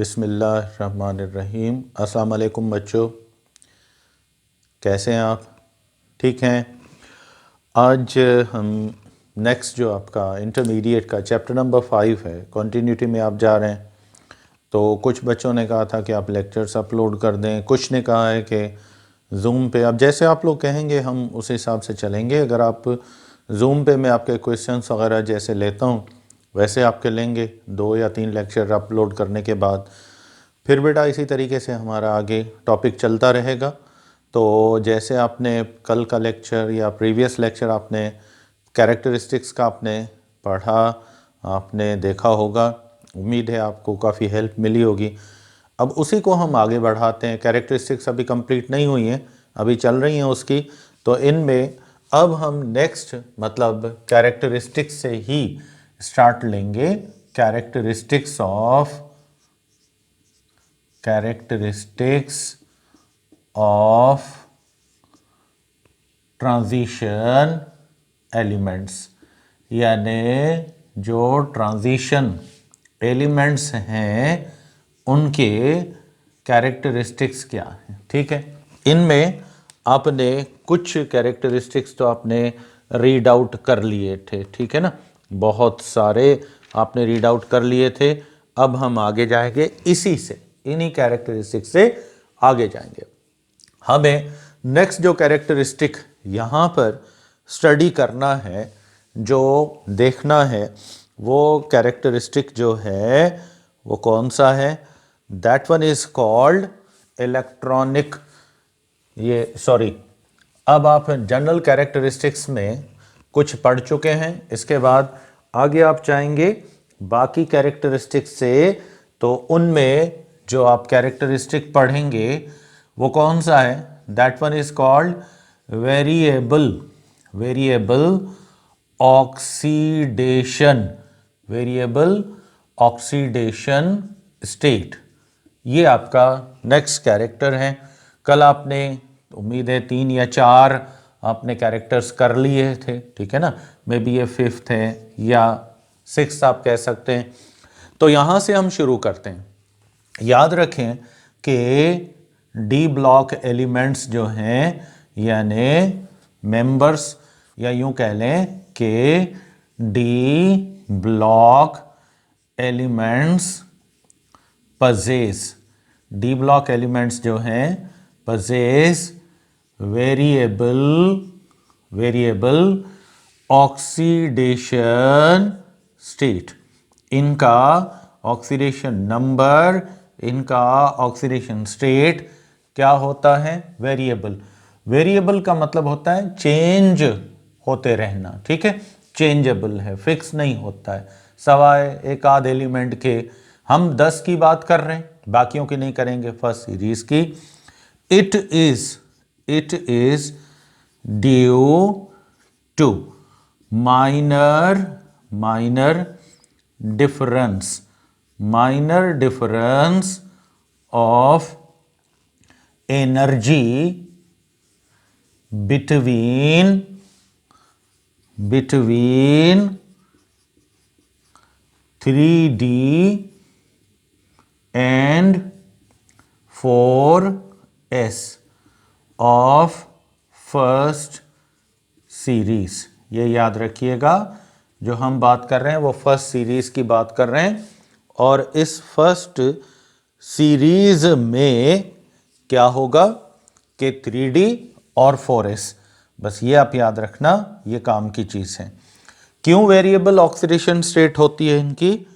बिस्मिल्लाहिर्रहमानिर्रहीम। अस्सलाम वालेकुम बच्चों, कैसे हैं आप? ठीक हैं। आज हम नेक्स्ट जो आपका इंटरमीडिएट का चैप्टर नंबर 5 है, कंटिन्यूटी में आप जा रहे हैं। तो कुछ बच्चों ने कहा था कि आप लेक्चर्स अपलोड कर दें, कुछ ने कहा है कि जूम पे, अब जैसे आप लोग कहेंगे हम उस हिसाब से चलेंगे। अगर आप जूम पे मैं आपके क्वेश्चंस वगैरह जैसे लेता हूँ वैसे आपके लेंगे 2 या 3 लेक्चर अपलोड करने के बाद। फिर बेटा इसी तरीके से हमारा आगे टॉपिक चलता रहेगा। तो जैसे आपने कल का लेक्चर या प्रीवियस लेक्चर आपने कैरेक्टरिस्टिक्स का आपने पढ़ा, आपने देखा होगा, उम्मीद है आपको काफ़ी हेल्प मिली होगी। अब उसी को हम आगे बढ़ाते हैं। कैरेक्टरिस्टिक्स अभी कंप्लीट नहीं हुई हैं, अभी चल रही हैं उसकी। तो इनमें अब हम नेक्स्ट मतलब कैरेक्टरिस्टिक्स से ही स्टार्ट लेंगे। कैरेक्टरिस्टिक्स ऑफ ट्रांजिशन एलिमेंट्स, यानी जो ट्रांजिशन एलिमेंट्स हैं उनके कैरेक्टरिस्टिक्स क्या हैं। ठीक है, इनमें आपने कुछ कैरेक्टरिस्टिक्स तो आपने रीड आउट कर लिए थे, ठीक है ना, बहुत सारे आपने रीड आउट कर लिए थे। अब हम आगे जाएंगे इसी से, इन्हीं कैरेक्टरिस्टिक्स से आगे जाएंगे। हमें नेक्स्ट जो कैरेक्टरिस्टिक यहाँ पर स्टडी करना है, जो देखना है, वो कैरेक्टरिस्टिक जो है वो कौन सा है? That one is called electronic, अब आप जनरल कैरेक्टरिस्टिक्स में कुछ पढ़ चुके हैं। इसके बाद आगे आप चाहेंगे बाकी कैरेक्टरिस्टिक्स से, तो उनमें जो आप कैरेक्टरिस्टिक पढ़ेंगे वो कौन सा है? That one is called variable oxidation state. ये आपका नेक्स्ट कैरेक्टर है। कल आपने उम्मीद है 3 या 4 आपने कैरेक्टर्स कर लिए थे, ठीक है ना, मे बी ये 5th है या 6th आप कह सकते हैं। तो यहाँ से हम शुरू करते हैं। याद रखें कि डी ब्लॉक एलिमेंट्स जो हैं, यानी मेंबर्स, या यूं कह लें कि D block elements D block elements जो हैं पजेस वेरिएबल ऑक्सीडेशन स्टेट। इनका ऑक्सीडेशन नंबर, इनका ऑक्सीडेशन स्टेट क्या होता है? वेरिएबल का मतलब होता है चेंज होते रहना, ठीक है, चेंजेबल है, फिक्स नहीं होता है। सवाए एक आध एलिमेंट के। हम 10 की बात कर रहे हैं, बाकियों की नहीं करेंगे, फर्स्ट सीरीज की। It is due to minor difference of energy between 3D and 4S of first series। ये याद रखिएगा, जो हम बात कर रहे हैं वो फर्स्ट सीरीज की बात कर रहे हैं। और इस फर्स्ट सीरीज में क्या होगा कि 3D और 4S, बस ये आप याद रखना, ये काम की चीज़ है। क्यों वेरिएबल ऑक्सीडेशन स्टेट होती है इनकी?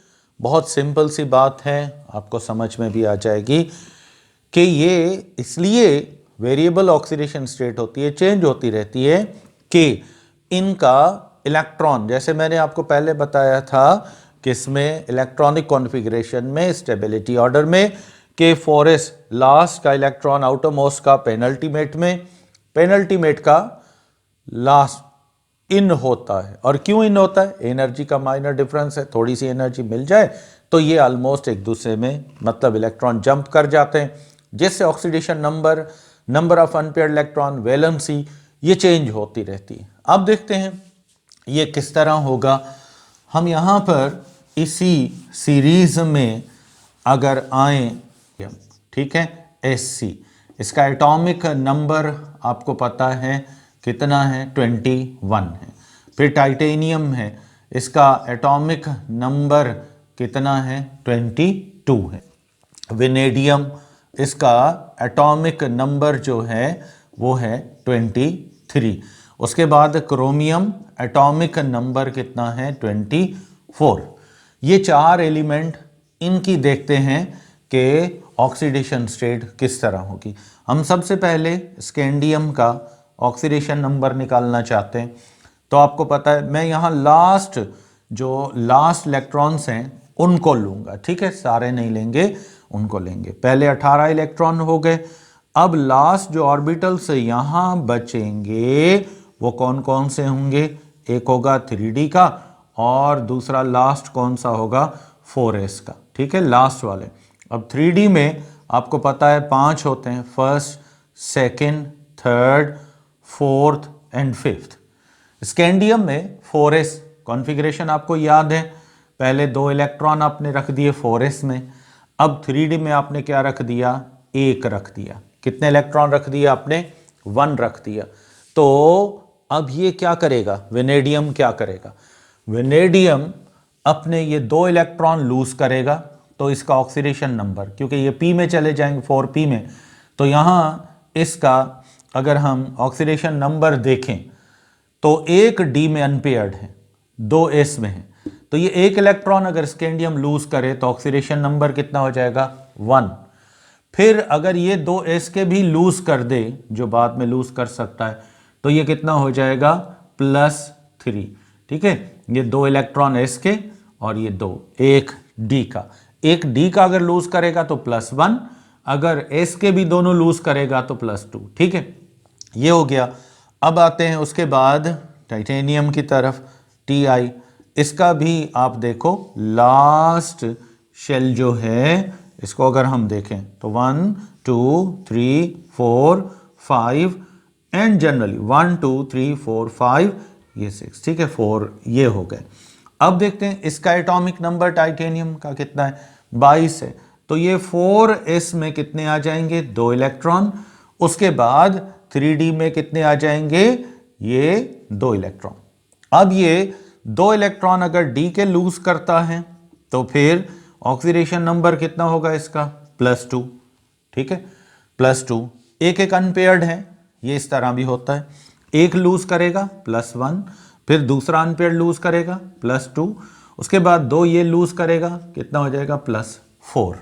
बहुत सिंपल सी बात है, आपको समझ में भी आ जाएगी कि ये इसलिए वेरिएबल ऑक्सीडेशन स्टेट होती है, चेंज होती रहती है, कि इनका इलेक्ट्रॉन, जैसे मैंने आपको पहले बताया था कि इसमें इलेक्ट्रॉनिक कॉन्फ़िगरेशन में स्टेबिलिटी ऑर्डर में के 4s लास्ट का इलेक्ट्रॉन आउटरमोस्ट का पेनल्टीमेट का लास्ट इन होता है। और क्यों इन होता है? एनर्जी का माइनर डिफरेंस है, थोड़ी सी एनर्जी मिल जाए तो ये ऑलमोस्ट एक दूसरे में मतलब इलेक्ट्रॉन जंप कर जाते हैं, जिससे oxidation number of unpaired electron, valency, ये चेंज होती रहती है। अब देखते हैं ये किस तरह होगा। हम यहाँ पर इसी सीरीज में अगर आए, ठीक है, Sc, इसका एटॉमिक नंबर आपको पता है कितना है, 21 है। फिर टाइटेनियम है, इसका एटॉमिक नंबर कितना है, 22 है। वेनेडियम, इसका एटॉमिक नंबर जो है वो है 23। उसके बाद क्रोमियम, एटॉमिक नंबर कितना है, 24। ये चार एलिमेंट, इनकी देखते हैं कि ऑक्सीडेशन स्टेट किस तरह होगी। हम सबसे पहले स्कैंडियम का ऑक्सीडेशन नंबर निकालना चाहते हैं। तो आपको पता है, मैं यहाँ जो लास्ट इलेक्ट्रॉन्स हैं उनको लूँगा, ठीक है, सारे नहीं लेंगे, उनको लेंगे। पहले 18 इलेक्ट्रॉन हो गए। अब लास्ट जो ऑर्बिटल से यहाँ बचेंगे वो कौन कौन से होंगे, एक होगा 3d का और दूसरा लास्ट कौन सा होगा, 4s का, ठीक है, लास्ट वाले। अब 3d में आपको पता है 5 होते हैं, first, second, third, fourth and fifth. Scandium में 4s कॉन्फ़िगरेशन आपको याद है, पहले 2 इलेक्ट्रॉन आपने रख दिए 4s में। अब 3d में आपने क्या रख दिया, 1 रख दिया। कितने इलेक्ट्रॉन रख दिया आपने, 1 रख दिया। तो अब ये क्या करेगा, वेनेडियम क्या करेगा, वेनेडियम अपने ये 2 इलेक्ट्रॉन लूज करेगा। तो इसका ऑक्सीडेशन नंबर, क्योंकि ये p में चले जाएंगे, 4p में, तो यहाँ इसका अगर हम ऑक्सीडेशन नंबर देखें तो 1 d में अनपेयर्ड है, 2 s में है। तो ये 1 इलेक्ट्रॉन अगर स्कैंडियम लूज करे तो ऑक्सीडेशन नंबर कितना हो जाएगा, 1। फिर अगर ये 2 s के भी लूज कर दे, जो बाद में लूज कर सकता है, तो ये कितना हो जाएगा, +3, ठीक है। ये 2 इलेक्ट्रॉन s के और ये 2, 1 d का, 1 d का अगर लूज करेगा तो +1, अगर s के भी दोनों लूज करेगा तो +2, ठीक है। ये हो गया। अब आते हैं उसके बाद टाइटेनियम की तरफ, Ti। इसका भी आप देखो, लास्ट शेल जो है, इसको अगर हम देखें तो 1 2 3 4 5 एंड जनरली 1 2 3 4 5, ये 6, ठीक है, 4 ये हो गए। अब देखते हैं इसका एटॉमिक नंबर टाइटेनियम का कितना है, 22 है। तो ये 4s में कितने आ जाएंगे, 2 इलेक्ट्रॉन। उसके बाद 3d में कितने आ जाएंगे, ये 2 इलेक्ट्रॉन। अब ये 2 इलेक्ट्रॉन अगर d के लूज करता है तो फिर ऑक्सीडेशन नंबर कितना होगा इसका, +2, ठीक है, +2। एक अनपेयर्ड है, ये इस तरह भी होता है, एक लूज करेगा +1, फिर दूसरा अनपेयर्ड लूज करेगा +2, उसके बाद 2 ये लूज करेगा, कितना हो जाएगा, +4,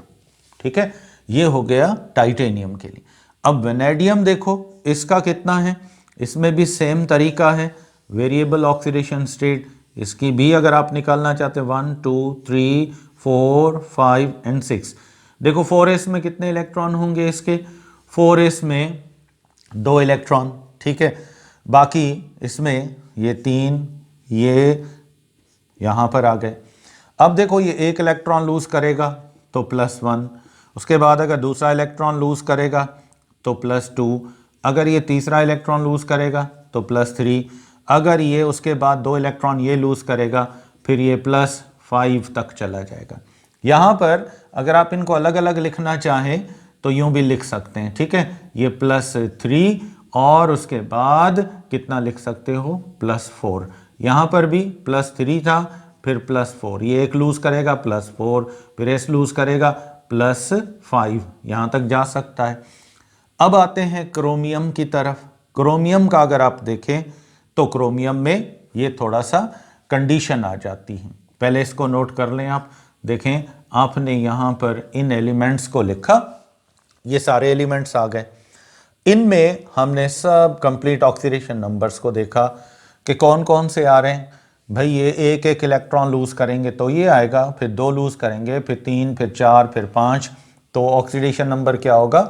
ठीक है। ये हो गया टाइटेनियम के लिए। अब वेनेडियम देखो, इसका कितना है, इसमें भी सेम तरीका है, वेरिएबल ऑक्सीडेशन स्टेट। इसकी भी अगर आप निकालना चाहते हैं 1 2 3 4 5 एंड 6। देखो 4s में कितने इलेक्ट्रॉन होंगे इसके, 4s में 2 इलेक्ट्रॉन, ठीक है। बाकी इसमें ये 3, ये यहाँ पर आ गए। अब देखो ये 1 इलेक्ट्रॉन लूज करेगा तो +1, उसके बाद अगर दूसरा इलेक्ट्रॉन लूज करेगा तो +2, अगर ये तीसरा इलेक्ट्रॉन लूज करेगा तो +3, अगर ये उसके बाद 2 इलेक्ट्रॉन ये लूज करेगा, फिर ये +5 तक चला जाएगा। यहाँ पर अगर आप इनको अलग अलग लिखना चाहें तो यूं भी लिख सकते हैं, ठीक है, ये +3 और उसके बाद कितना लिख सकते हो, +4। यहाँ पर भी +3 था, फिर +4, ये एक लूज करेगा +4, फिर एस लूज करेगा +5, यहाँ तक जा सकता है। अब आते हैं क्रोमियम की तरफ। क्रोमियम का अगर आप देखें तो क्रोमियम में ये थोड़ा सा कंडीशन आ जाती है, पहले इसको नोट कर लें आप। देखें आपने यहाँ पर इन एलिमेंट्स को लिखा, ये सारे एलिमेंट्स आ गए। इनमें हमने सब कंप्लीट ऑक्सीडेशन नंबर्स को देखा कि कौन कौन से आ रहे हैं। भाई ये एक एक इलेक्ट्रॉन लूज करेंगे तो ये आएगा, फिर 2 लूज करेंगे, फिर 3, फिर 4, फिर 5, तो ऑक्सीडेशन नंबर क्या होगा,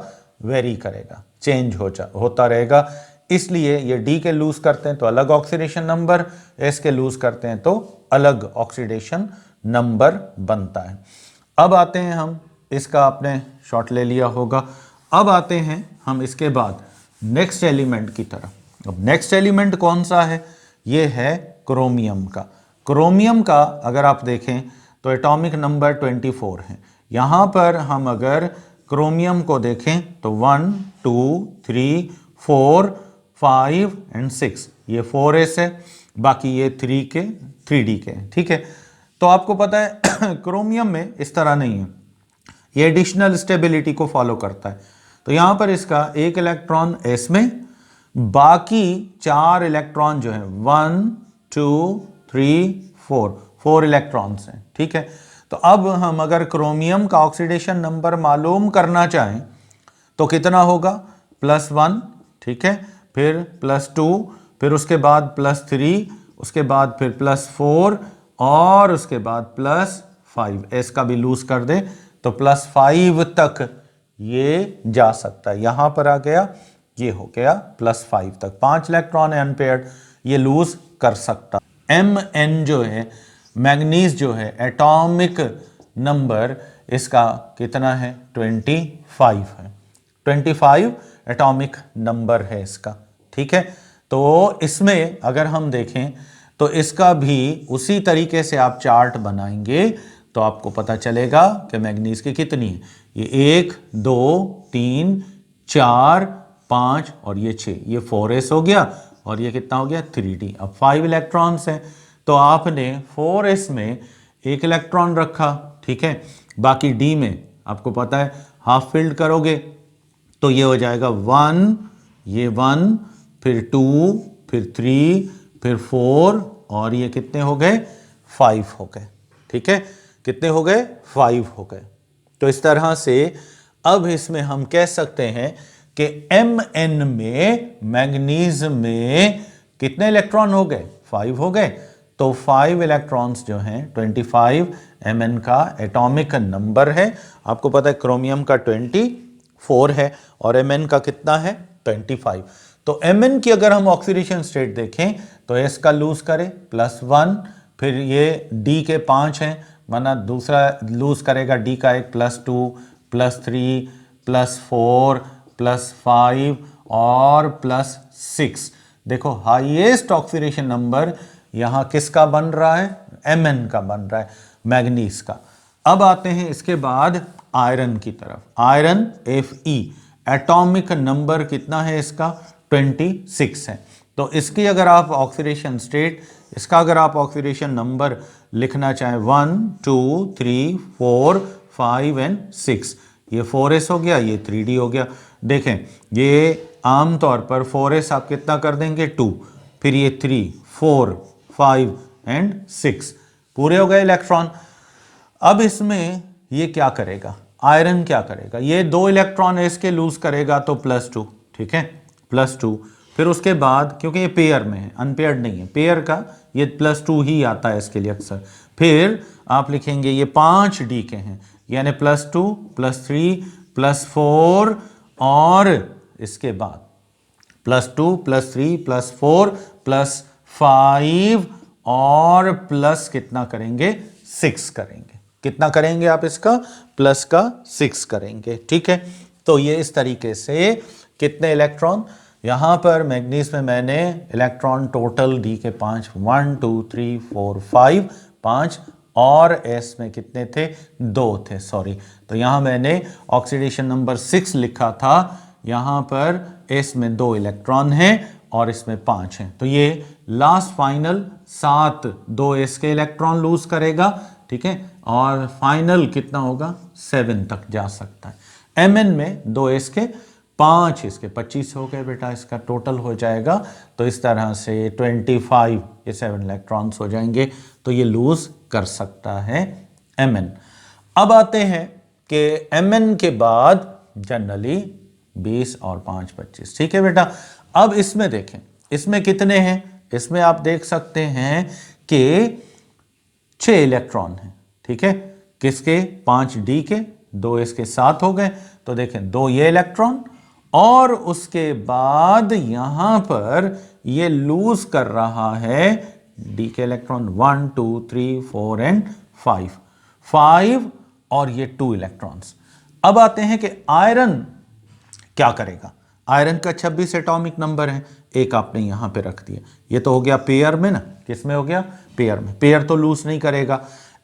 वेरी करेगा, चेंज होता रहेगा। इसलिए ये डी के लूज करते हैं तो अलग ऑक्सीडेशन नंबर, एस के लूज करते हैं तो अलग ऑक्सीडेशन नंबर बनता है। अब आते हैं हम, इसका आपने शॉट ले लिया होगा। अब आते हैं हम इसके बाद नेक्स्ट एलिमेंट की तरफ। अब नेक्स्ट एलिमेंट कौन सा है, ये है क्रोमियम का। क्रोमियम का अगर आप देखें तो एटॉमिक नंबर 24 है। यहाँ पर हम अगर क्रोमियम को देखें तो 1 2 3 4 5 एंड 6, ये 4s है, बाकी ये 3D के, ठीक है। तो आपको पता है क्रोमियम में इस तरह नहीं है, ये एडिशनल स्टेबिलिटी को फॉलो करता है। तो यहाँ पर इसका एक इलेक्ट्रॉन s में, बाकी 4 इलेक्ट्रॉन जो है 1 2 3 4 इलेक्ट्रॉन्स हैं, ठीक है। तो अब हम अगर क्रोमियम का ऑक्सीडेशन नंबर मालूम करना चाहें तो कितना होगा, +1, ठीक है, फिर +2, फिर उसके बाद +3, उसके बाद फिर +4 और उसके बाद +5। एस का भी लूज कर दे तो +5 तक ये जा सकता है। यहां पर आ गया, ये हो गया +5 तक, 5 इलेक्ट्रॉन है अनपेयर्ड, ये लूज कर सकता। Mn जो है, मैग्नीज जो है, एटॉमिक नंबर इसका कितना है, 25 है, 25 एटॉमिक नंबर है इसका, ठीक है। तो इसमें अगर हम देखें तो इसका भी उसी तरीके से आप चार्ट बनाएंगे तो आपको पता चलेगा कि मैग्नीज की कितनी है। ये 1 2 3 4 5 और ये 6, ये 4s हो गया और ये कितना हो गया, 3d। अब 5 इलेक्ट्रॉन्स हैं तो आपने 4s में एक इलेक्ट्रॉन रखा, ठीक है, बाकी d में आपको पता है हाफ फिल्ड करोगे तो ये हो जाएगा 1, ये 1, फिर 2, फिर 3, फिर 4 और ये कितने हो गए, 5 हो गए, ठीक है। कितने हो गए, 5 हो गए। तो इस तरह से अब इसमें हम कह सकते हैं कि Mn में, मैग्नीज में कितने इलेक्ट्रॉन हो गए, 5 हो गए। तो 5 इलेक्ट्रॉन्स जो हैं, 25 Mn का एटॉमिक नंबर है। आपको पता है क्रोमियम का 24 है और Mn का कितना है, 25। तो Mn की अगर हम ऑक्सीडेशन स्टेट देखें तो S का लूज करें +1, फिर ये D के 5 हैं, माना दूसरा लूज करेगा D का एक, +2, +3, +4, +5 और +6। देखो हाईएस्ट ऑक्सीडेशन नंबर यहाँ किसका बन रहा है, Mn का बन रहा है, मैग्नीज का। अब आते हैं इसके बाद आयरन की तरफ। आयरन Fe एटॉमिक नंबर कितना है इसका, 26 है। तो इसकी अगर आप ऑक्सीडेशन स्टेट, इसका अगर आप ऑक्सीडेशन नंबर लिखना चाहें 1 2 3 4 5 एंड 6, ये 4s हो गया, ये 3d हो गया। देखें ये आमतौर पर 4s आप कितना कर देंगे, 2, फिर ये 3 4 5 एंड 6, पूरे हो गए इलेक्ट्रॉन। अब इसमें ये क्या करेगा, आयरन क्या करेगा, ये 2 इलेक्ट्रॉन इसके लूज करेगा तो +2, ठीक है, +2। फिर उसके बाद क्योंकि ये पेयर में है, अनपेयर्ड नहीं है, पेयर का ये +2 ही आता है इसके लिए अक्सर। फिर आप लिखेंगे ये 5d के हैं, यानी +2 +3 +4 और इसके बाद +2 +3 +4 +5 और प्लस कितना करेंगे, 6 करेंगे। कितना करेंगे आप इसका, प्लस का 6 करेंगे, ठीक है। तो ये इस तरीके से कितने इलेक्ट्रॉन, यहां पर मैग्नीज में मैंने इलेक्ट्रॉन टोटल डी के 5, 1 2 3 4 5, 5 और एस में कितने थे, 2 थे, सॉरी। तो यहां मैंने ऑक्सीडेशन नंबर 6 लिखा था, यहां पर एस में 2 इलेक्ट्रॉन हैं और इसमें 5 हैं। तो ये लास्ट फाइनल 7 2s के इलेक्ट्रॉन लूज करेगा, ठीक है, और फाइनल कितना होगा, 7 तक जा सकता है। Mn में 2s के 5, इसके 25 हो गए बेटा, इसका टोटल हो जाएगा। तो इस तरह से 25 ये 7 इलेक्ट्रॉन्स हो जाएंगे, तो ये लूज कर सकता है Mn। अब आते हैं कि Mn के बाद जनरली 20 और 5 25, ठीक है बेटा। अब इसमें देखें, इसमें कितने हैं, इसमें आप देख सकते हैं कि 6 इलेक्ट्रॉन हैं, ठीक है, किसके, 5d के, 2 इसके 7 हो गए। तो देखें 2 ये इलेक्ट्रॉन और उसके बाद यहां पर ये लूज कर रहा है d के इलेक्ट्रॉन 1 2 3 4 एंड 5 और ये 2 इलेक्ट्रॉन्स। अब आते हैं कि आयरन क्या करेगा। आयरन का 26 एटॉमिक नंबर है, एक आपने यहां पे रख दिया, ये तो हो गया पेयर में ना, किस में हो गया, पेयर में। पेयर तो लूज नहीं करेगा।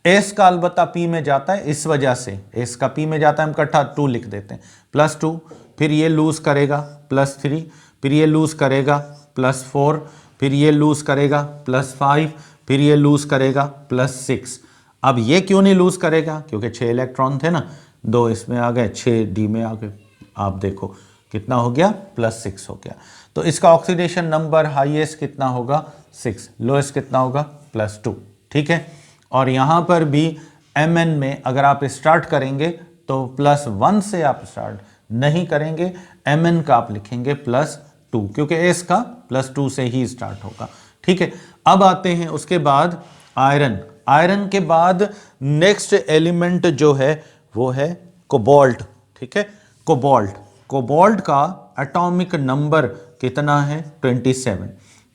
एस का अलबत्ता पी में जाता है, इस वजह से एस का पी में जाता है, हम इकट्ठा 2 लिख देते हैं, +2, फिर ये लूज करेगा +3, फिर ये लूज करेगा +4, फिर ये लूज करेगा +5, फिर ये लूज करेगा +6। अब ये क्यों नहीं लूज करेगा? क्योंकि 6 इलेक्ट्रॉन थे ना, 2 इसमें आ गए, 6 डी में आ गए। आप देखो कितना हो गया, +6 हो गया। तो इसका ऑक्सीडेशन नंबर हाईएस्ट कितना होगा, 6, लोएस्ट कितना होगा, +2। ठीक है, और यहाँ पर भी Mn में अगर आप स्टार्ट करेंगे तो +1 से आप स्टार्ट नहीं करेंगे, Mn का आप लिखेंगे +2, क्योंकि S का +2 से ही स्टार्ट होगा। ठीक है, अब आते हैं उसके बाद आयरन। आयरन के बाद नेक्स्ट एलिमेंट जो है वो है कोबाल्ट। ठीक है, कोबाल्ट, कोबाल्ट का एटॉमिक नंबर कितना है, 27।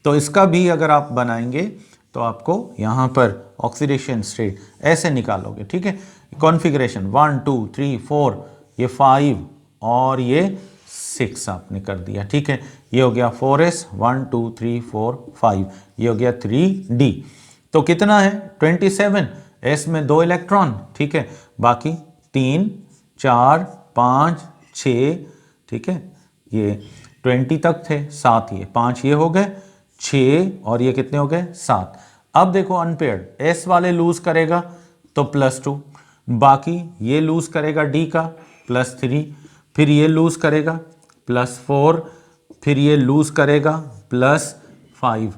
तो इसका भी अगर आप बनाएंगे तो आपको यहाँ पर ऑक्सीडेशन स्टेट ऐसे निकालोगे। ठीक है, कॉन्फ़िगरेशन 1 2 3 4, ये 5 और ये 6 आपने कर दिया। ठीक है, ये हो गया 4s, 1 2 3 4 5, ये हो गया 3d। तो कितना है, 27, s में 2 इलेक्ट्रॉन। ठीक है, बाकी 3 4 5 6, ठीक है, ये 20 तक थे, 7 ये 5 ये हो गए, 6 और ये कितने हो गए, 7। अब देखो अनपेयर्ड, एस वाले लूज करेगा तो +2, बाकी ये लूज करेगा डी का +3, फिर ये लूज करेगा +4, फिर ये लूज करेगा +5।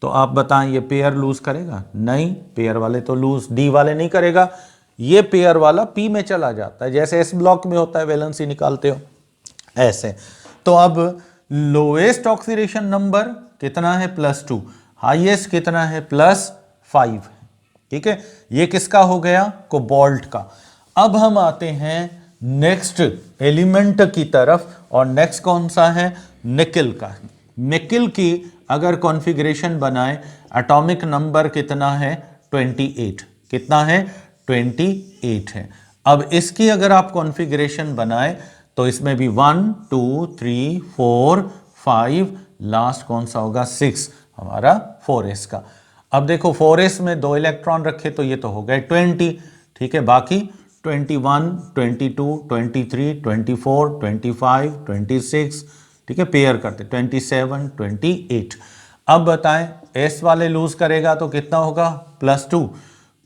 तो आप बताएं ये पेयर लूज करेगा? नहीं, पेयर वाले तो लूज डी वाले नहीं करेगा, ये पेयर वाला पी में चला जाता है, जैसे एस ब्लॉक में होता है वैलेंसी निकालते हो ऐसे। तो अब लोएस्ट ऑक्सीडेशन नंबर कितना है, +2, हाईएस्ट कितना है, +5। ठीक है, ये किसका हो गया, कोबाल्ट का। अब हम आते हैं नेक्स्ट एलिमेंट की तरफ, और नेक्स्ट कौन सा है, निकिल का। निकिल की अगर कॉन्फ़िगरेशन बनाए, एटॉमिक नंबर कितना है, 28। कितना है, 28 है। अब इसकी अगर आप कॉन्फ़िगरेशन बनाए तो इसमें भी 1 2 3 4 5, लास्ट कौन सा होगा, 6, हमारा 4s का। अब देखो 4s में 2 इलेक्ट्रॉन रखे तो ये तो हो गए 20। ठीक है, बाकी 21 22 23 24 25 26, ठीक है, पेयर करते 27 28। अब बताएं s वाले लूज करेगा तो कितना होगा, +2,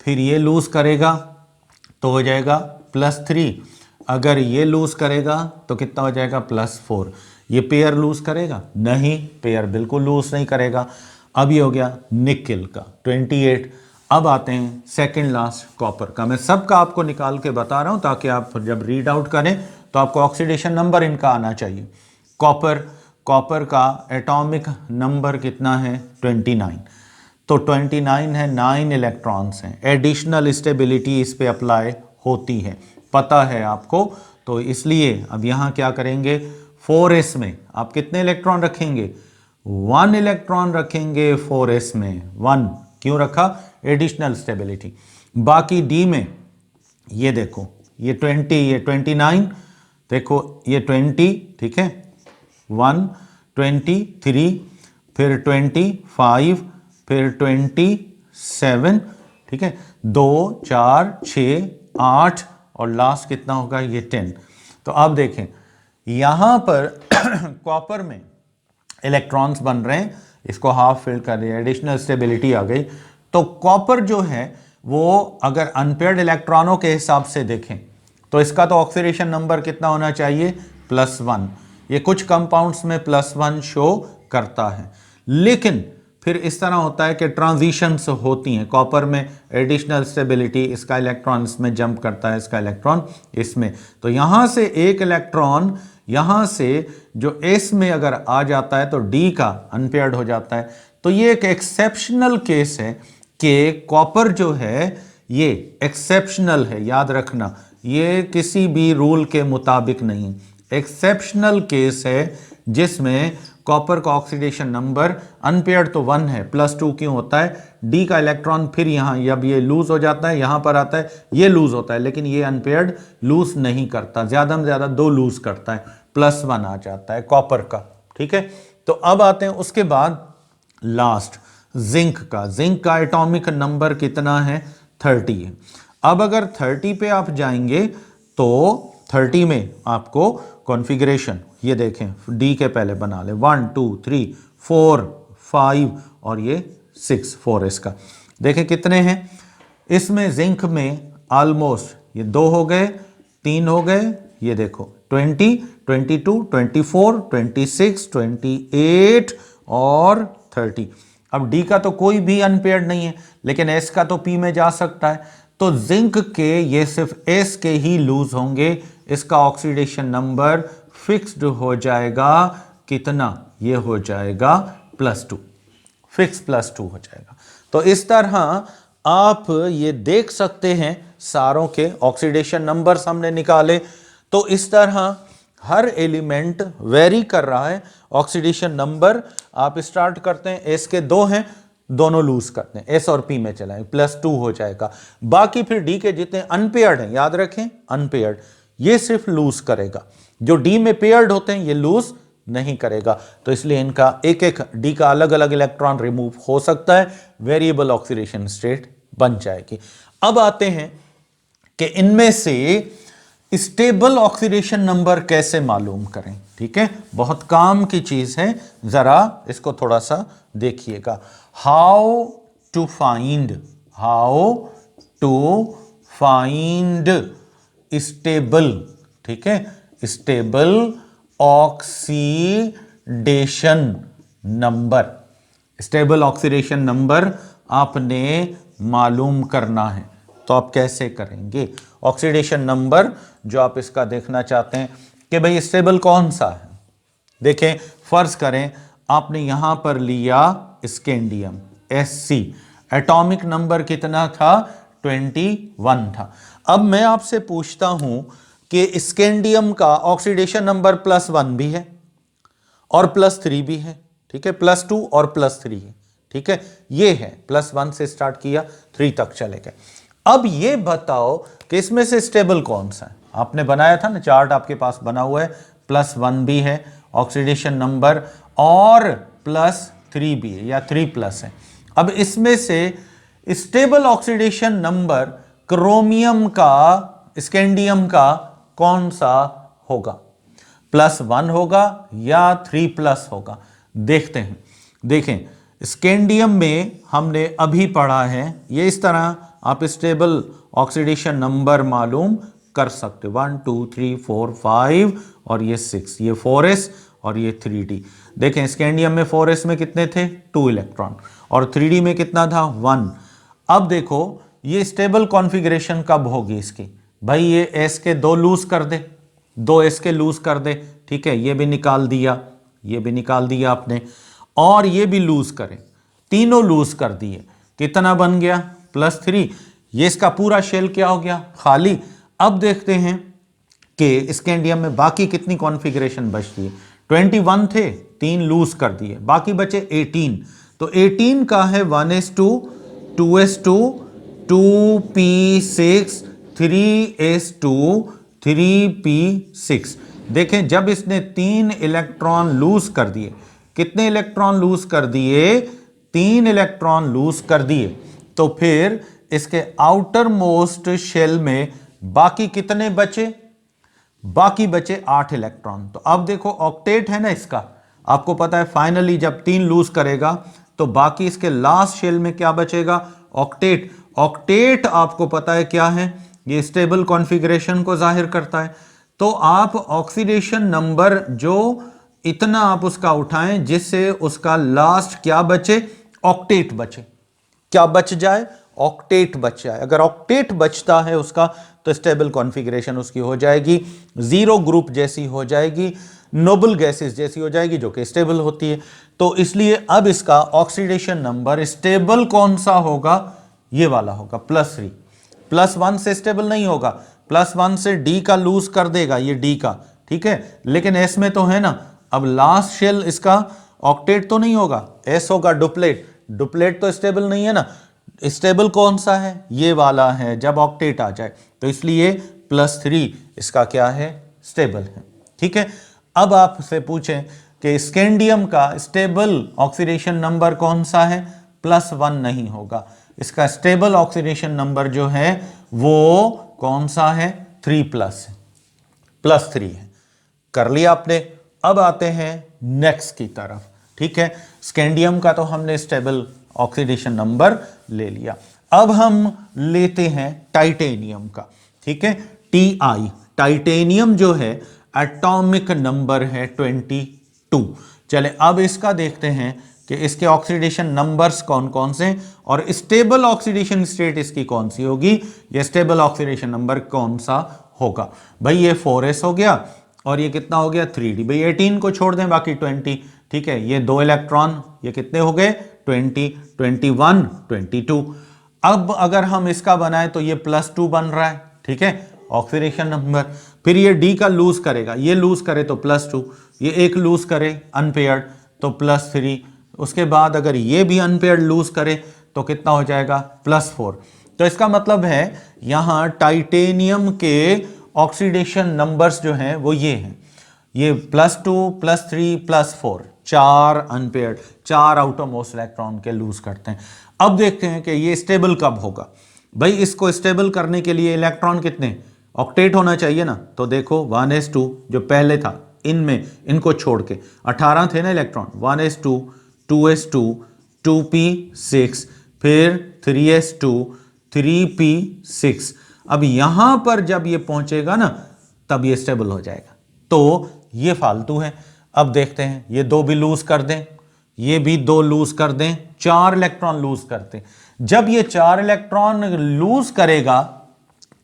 फिर ये लूज करेगा तो हो जाएगा +3, अगर ये लूज करेगा तो कितना हो जाएगा, +4। ये पेयर लूज करेगा? नहीं, पेयर बिल्कुल लूज नहीं करेगा। अब ये हो गया निकिल का 28। अब आते हैं सेकंड लास्ट कॉपर का। मैं सबका आपको निकाल के बता रहा हूं ताकि आप जब रीड आउट करें तो आपको ऑक्सीडेशन नंबर इनका आना चाहिए। कॉपर, कॉपर का एटॉमिक नंबर कितना है, 29। तो 29 है, 9 इलेक्ट्रॉन्स हैं, एडिशनल स्टेबिलिटी इस पे अप्लाई होती है, पता है आपको। तो इसलिए अब यहाँ क्या करेंगे, 4s में आप कितने इलेक्ट्रॉन रखेंगे, 1 इलेक्ट्रॉन रखेंगे 4s में, 1 क्यों रखा, एडिशनल स्टेबिलिटी। बाकी डी में ये देखो, ये 20, ये 29, देखो ये 20, ठीक है, 1 23, फिर 25, फिर 27, ठीक है, 2 4 6 8 और लास्ट कितना होगा, ये 10। तो आप देखें यहां पर कॉपर में इलेक्ट्रॉन्स बन रहे हैं, इसको हाफ फिल कर दिया, एडिशनल स्टेबिलिटी आ गई। तो कॉपर जो है वो अगर अनपेयर्ड इलेक्ट्रॉनों के हिसाब से देखें तो इसका तो ऑक्सीडेशन नंबर कितना होना चाहिए, +1। ये कुछ कंपाउंड्स में +1 शो करता है, लेकिन फिर इस तरह होता है कि ट्रांजिशंस होती हैं। कॉपर में एडिशनल स्टेबिलिटी, इसका इलेक्ट्रॉन इसमें जंप करता है, इसका इलेक्ट्रॉन इसमें। तो यहाँ से एक इलेक्ट्रॉन यहाँ से जो एस में अगर आ जाता है तो डी का अनपेयर्ड हो जाता है। तो ये एक एक्सेप्शनल केस है कि कॉपर जो है ये एक्सेप्शनल है, याद रखना, ये किसी भी रूल के मुताबिक नहीं, एक्सेप्शनल केस है जिसमें कॉपर का ऑक्सीडेशन नंबर अनपेयर्ड तो 1 है, +2 क्यों होता है, डी का इलेक्ट्रॉन फिर यहाँ जब ये लूज हो जाता है यहाँ पर आता है, ये लूज होता है, लेकिन ये अनपेयर्ड लूज नहीं करता, ज़्यादा में ज़्यादा 2 लूज करता है, +1 आ जाता है कॉपर का। ठीक है, तो अब आते हैं उसके बाद लास्ट जिंक का। जिंक का एटॉमिक नंबर कितना है, 30 है। अब अगर 30 पे आप जाएंगे तो 30 में आपको कॉन्फ़िगरेशन ये देखें, डी के पहले बना ले 1 2 3 4 5 और ये 6 4s का। देखें कितने हैं इसमें, जिंक में ऑलमोस्ट ये 2 हो गए, 3 हो गए, ये देखो 20 22 24 26 28 और 30। अब डी का तो कोई भी अनपेयर्ड नहीं है, लेकिन एस का तो पी में जा सकता है, तो जिंक के ये सिर्फ एस के ही लूज होंगे। इसका ऑक्सीडेशन नंबर फिक्स्ड हो जाएगा कितना, ये हो जाएगा +2, फिक्स +2 हो जाएगा। तो इस तरह आप ये देख सकते हैं, सारों के ऑक्सीडेशन नंबर्स हमने निकाले। तो इस तरह हर एलिमेंट वेरी कर रहा है। ऑक्सीडेशन नंबर आप स्टार्ट करते हैं, एस के 2 हैं, दोनों लूज करते हैं, एस और पी में चलाएं, +2 हो जाएगा। बाकी फिर डी के जितने अनपेयर्ड हैं, याद रखें अनपेयर्ड, ये सिर्फ लूज करेगा। जो डी में पेयर्ड होते हैं ये लूज नहीं करेगा। तो इसलिए इनका एक एक डी का अलग अलग इलेक्ट्रॉन रिमूव हो सकता है, वेरिएबल ऑक्सीडेशन स्टेट बन जाएगी। अब आते हैं कि इनमें से स्टेबल ऑक्सीडेशन नंबर कैसे मालूम करें। ठीक है, बहुत काम की चीज है, जरा इसको थोड़ा सा देखिएगा। हाउ टू फाइंड स्टेबल, ठीक है, stable oxidation number. Stable oxidation number आपने मालूम करना है, तो आप कैसे करेंगे। ऑक्सीडेशन नंबर जो आप इसका देखना चाहते हैं कि भाई स्टेबल कौन सा है। देखें, फर्ज करें आपने यहां पर लिया स्कैंडियम Sc, एटॉमिक नंबर कितना था, 21 था। अब मैं आपसे पूछता हूं कि स्कैंडियम का ऑक्सीडेशन नंबर +1 भी है और +3 भी है, ठीक है, +2 और +3 है, ठीक है, ये है +1 से स्टार्ट किया 3 तक चले गए। अब ये बताओ कि इसमें से स्टेबल कौन सा है। आपने बनाया था ना चार्ट, आपके पास बना हुआ है, +1 भी है ऑक्सीडेशन नंबर और +3 भी है या 3+ है। अब इसमें से स्टेबल ऑक्सीडेशन नंबर क्रोमियम का, स्कैंडियम का कौन सा होगा, +1 होगा या 3+ होगा। देखते हैं। देखें, स्कैंडियम में हमने अभी पढ़ा है, ये इस तरह आप स्टेबल ऑक्सीडेशन नंबर मालूम कर सकते, 1 2 3 4 5 और ये 6, ये 4s और ये 3d। देखें, स्कैंडियम में 4s में कितने थे, 2 इलेक्ट्रॉन, और 3d में कितना था, 1। अब देखो ये स्टेबल कॉन्फ़िगरेशन कब होगी इसकी, भाई ये s के 2 लूज कर दे, 2s के लूज कर दे, ठीक है, ये भी निकाल दिया, ये भी निकाल दिया आपने, और ये भी लूज करें, तीनों लूज कर दिए, कितना बन गया, +3। ये इसका पूरा शेल क्या हो गया, खाली। अब देखते हैं कि स्कैंडियम में बाकी कितनी कॉन्फ़िगरेशन बचती है। 21 थे, 3 लूज कर दिए, बाकी बचे 18। तो 18 का है 1s2 2s2 2p6 3s2 3p6। देखें, जब इसने 3 इलेक्ट्रॉन लूज कर दिए, कितने इलेक्ट्रॉन लूज कर दिए, 3 इलेक्ट्रॉन लूज कर दिए, तो फिर इसके आउटर मोस्ट शेल में बाकी कितने बचे, बाकी बचे 8 इलेक्ट्रॉन। तो अब देखो ऑक्टेट है ना इसका, आपको पता है फाइनली जब 3 लूज करेगा तो बाकी इसके लास्ट शेल में क्या बचेगा, ऑक्टेट। ऑक्टेट आपको पता है क्या है, ये स्टेबल कॉन्फ़िगरेशन को जाहिर करता है। तो आप ऑक्सीडेशन नंबर जो इतना आप उसका उठाएं जिससे उसका लास्ट क्या बचे, ऑक्टेट बचे, क्या बच जाए, ऑक्टेट बच जाए। अगर ऑक्टेट बचता है उसका तो स्टेबल कॉन्फ़िगरेशन उसकी हो जाएगी जीरो ग्रुप जैसी हो जाएगी, नोबल गैसेस जैसी हो जाएगी जो कि स्टेबल होती है। तो इसलिए अब इसका ऑक्सीडेशन नंबर स्टेबल कौन सा होगा, ये वाला होगा, +3। +1 से स्टेबल नहीं होगा, +1 से डी का लूज कर देगा, ये डी का, ठीक है, लेकिन एस में तो है ना। अब लास्ट शेल इसका ऑक्टेट तो नहीं होगा, एस होगा डुप्लेट, डुप्लेट तो स्टेबल नहीं है ना। स्टेबल कौन सा है, ये वाला है, जब ऑक्टेट आ जाए, तो इसलिए +3 इसका क्या है, स्टेबल है, ठीक है। अब आपसे पूछें कि स्कैंडियम का स्टेबल ऑक्सीडेशन नंबर कौन सा है, +1 नहीं होगा। इसका स्टेबल ऑक्सीडेशन नंबर जो है वो कौन सा है, 3+ है, +3 है। कर लिया आपने। अब आते हैं नेक्स्ट की तरफ, ठीक है। स्कैंडियम का तो हमने स्टेबल ऑक्सीडेशन नंबर ले लिया। अब हम लेते हैं टाइटेनियम का, ठीक है। Ti, टाइटेनियम जो है एटॉमिक नंबर है 22। चले अब इसका देखते हैं कि इसके ऑक्सीडेशन नंबर्स कौन कौन से और स्टेबल ऑक्सीडेशन स्टेट इसकी कौन सी होगी, ये स्टेबल ऑक्सीडेशन नंबर कौन सा होगा। भाई ये 4s हो गया और ये कितना हो गया 3d। भाई 18 को छोड़ दें, बाकी 20, ठीक है। ये 2 इलेक्ट्रॉन, ये कितने हो गए 20, 21, 22। अब अगर हम इसका बनाए तो ये +2 बन रहा है, ठीक है, ऑक्सीडेशन नंबर। फिर ये D का लूज करेगा, ये लूज करे तो +2, ये एक लूज करे अनपेयर्ड तो +3, उसके बाद अगर ये भी अनपेयर्ड लूज करे तो कितना हो जाएगा +4। तो इसका मतलब है यहां टाइटेनियम के ऑक्सीडेशन नंबर्स जो हैं वो ये हैं, ये +2, +3, +4, 4 अनपेयर्ड, 4 आउटरमोस्ट इलेक्ट्रॉन के लूज करते हैं। अब देखते हैं कि ये स्टेबल कब होगा। भाई इसको स्टेबल करने के लिए इलेक्ट्रॉन कितने ऑक्टेट होना चाहिए ना, तो देखो 1s2 जो पहले था इनमें, इनको छोड़ के 18 थे ना इलेक्ट्रॉन, 1s2, 2s2, 2p6, फिर 3s2, 3p6। अब यहां पर जब ये पहुंचेगा ना तब ये स्टेबल हो जाएगा। तो ये फालतू है। अब देखते हैं, ये 2 भी लूज कर दें, ये भी 2 लूज कर दें, 4 इलेक्ट्रॉन लूज करते हैं। जब ये 4 इलेक्ट्रॉन लूज करेगा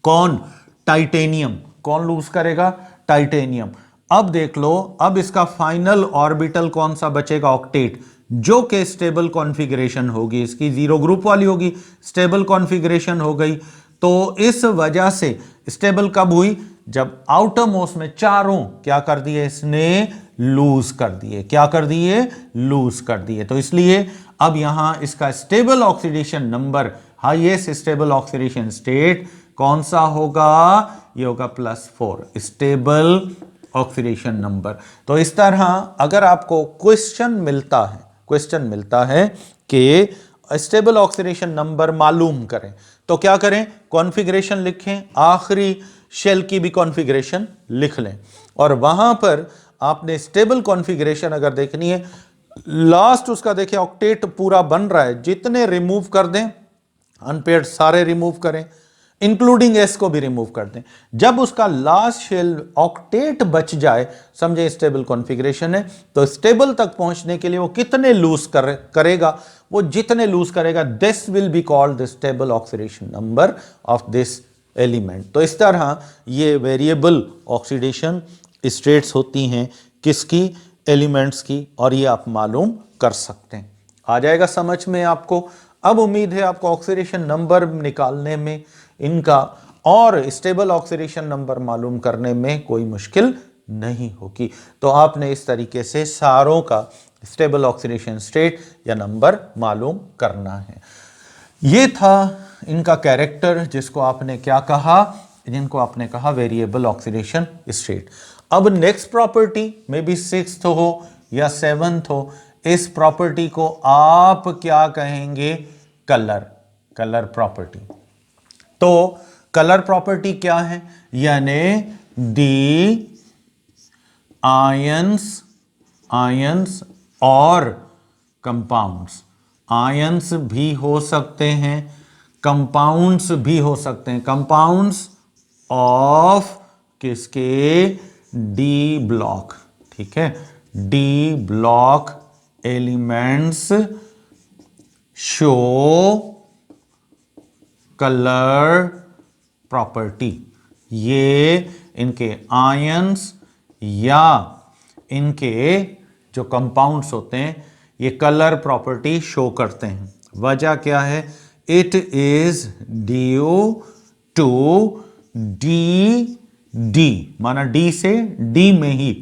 कौन, टाइटेनियम, कौन लूज करेगा टाइटेनियम। अब देख लो, अब इसका फाइनल ऑर्बिटल कौन सा बचेगा, ऑक्टेट, जो कि स्टेबल कॉन्फ़िगरेशन होगी, इसकी 0 ग्रुप वाली होगी, स्टेबल कॉन्फ़िगरेशन हो गई। तो इस वजह से स्टेबल कब हुई, जब आउटर मोस्ट में चारों क्या कर दिए इसने, लूज कर दिए, क्या कर दिए, लूज कर दिए। तो इसलिए अब यहां इसका stable oxidation number, highest stable oxidation state कौन सा होगा, ये होगा +4, स्टेबल ऑक्सीडेशन नंबर। तो इस तरह अगर आपको क्वेश्चन मिलता है कि स्टेबल ऑक्सीडेशन नंबर मालूम करें तो क्या करें, कॉन्फ़िगरेशन लिखें, आखिरी शेल की भी कॉन्फ़िगरेशन लिख लें और वहां पर आपने स्टेबल कॉन्फ़िगरेशन अगर देखनी है, लास्ट उसका देखिए ऑक्टेट पूरा बन रहा है, जितने रिमूव कर दें अनपेयर्ड सारे रिमूव करें, इंक्लूडिंग एस को भी रिमूव कर दें। जब उसका लास्ट शेल ऑक्टेट बच जाए, समझे स्टेबल कॉन्फ़िगरेशन है, तो स्टेबल तक पहुंचने के लिए वो कितने लूज करेगा, वो जितने लूज करेगा, this will be called the stable oxidation number of this element. तो इस तरह ये वेरिएबल ऑक्सीडेशन स्टेट्स होती हैं किसकी, एलिमेंट्स की, और ये आप मालूम कर सकते हैं। आ जाएगा समझ में आपको। अब उम्मीद है आपको ऑक्सीडेशन नंबर निकालने में इनका और स्टेबल ऑक्सीडेशन नंबर मालूम करने में कोई मुश्किल नहीं होगी। तो आपने इस तरीके से सारों का स्टेबल ऑक्सीडेशन स्टेट या नंबर मालूम करना है। ये था इनका कैरेक्टर, जिसको आपने क्या कहा, जिनको आपने कहा वेरिएबल ऑक्सीडेशन स्टेट। अब नेक्स्ट प्रॉपर्टी में भी 6th हो या 7th हो, इस प्रॉपर्टी को आप क्या कहेंगे, कलर प्रॉपर्टी। तो कलर प्रॉपर्टी क्या है, यानी दी आयंस और कंपाउंड्स, आयंस भी हो सकते हैं, कंपाउंड्स भी हो सकते हैं, कंपाउंड्स ऑफ किसके, डी ब्लॉक, ठीक है, D block elements show colour property. ये इनके आयंस या इनके जो कंपाउंड्स होते हैं ये कलर प्रॉपर्टी शो करते हैं। वजह क्या है, it is due to D माना डी से डी में ही,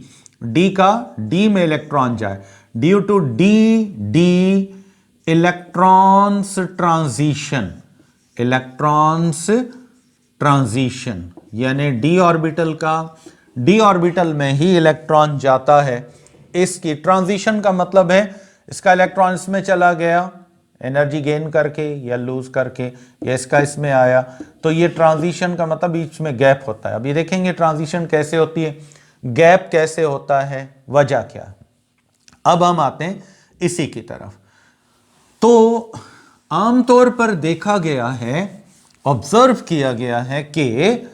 डी का डी में इलेक्ट्रॉन जाए, due to D electrons transition, यानी डी ऑर्बिटल में ही इलेक्ट्रॉन जाता है। इसकी ट्रांजिशन का मतलब है इसका इलेक्ट्रॉन इसमें चला गया, एनर्जी गेन करके या लूज करके, या इसका इसमें आया। तो ये ट्रांजिशन का मतलब बीच में गैप होता है। अब ये देखेंगे ट्रांजिशन कैसे होती है, गैप कैसे होता है, वजह क्या है। अब हम आते हैं इसी की तरफ। तो आमतौर पर देखा गया है, ऑब्जर्व किया गया है कि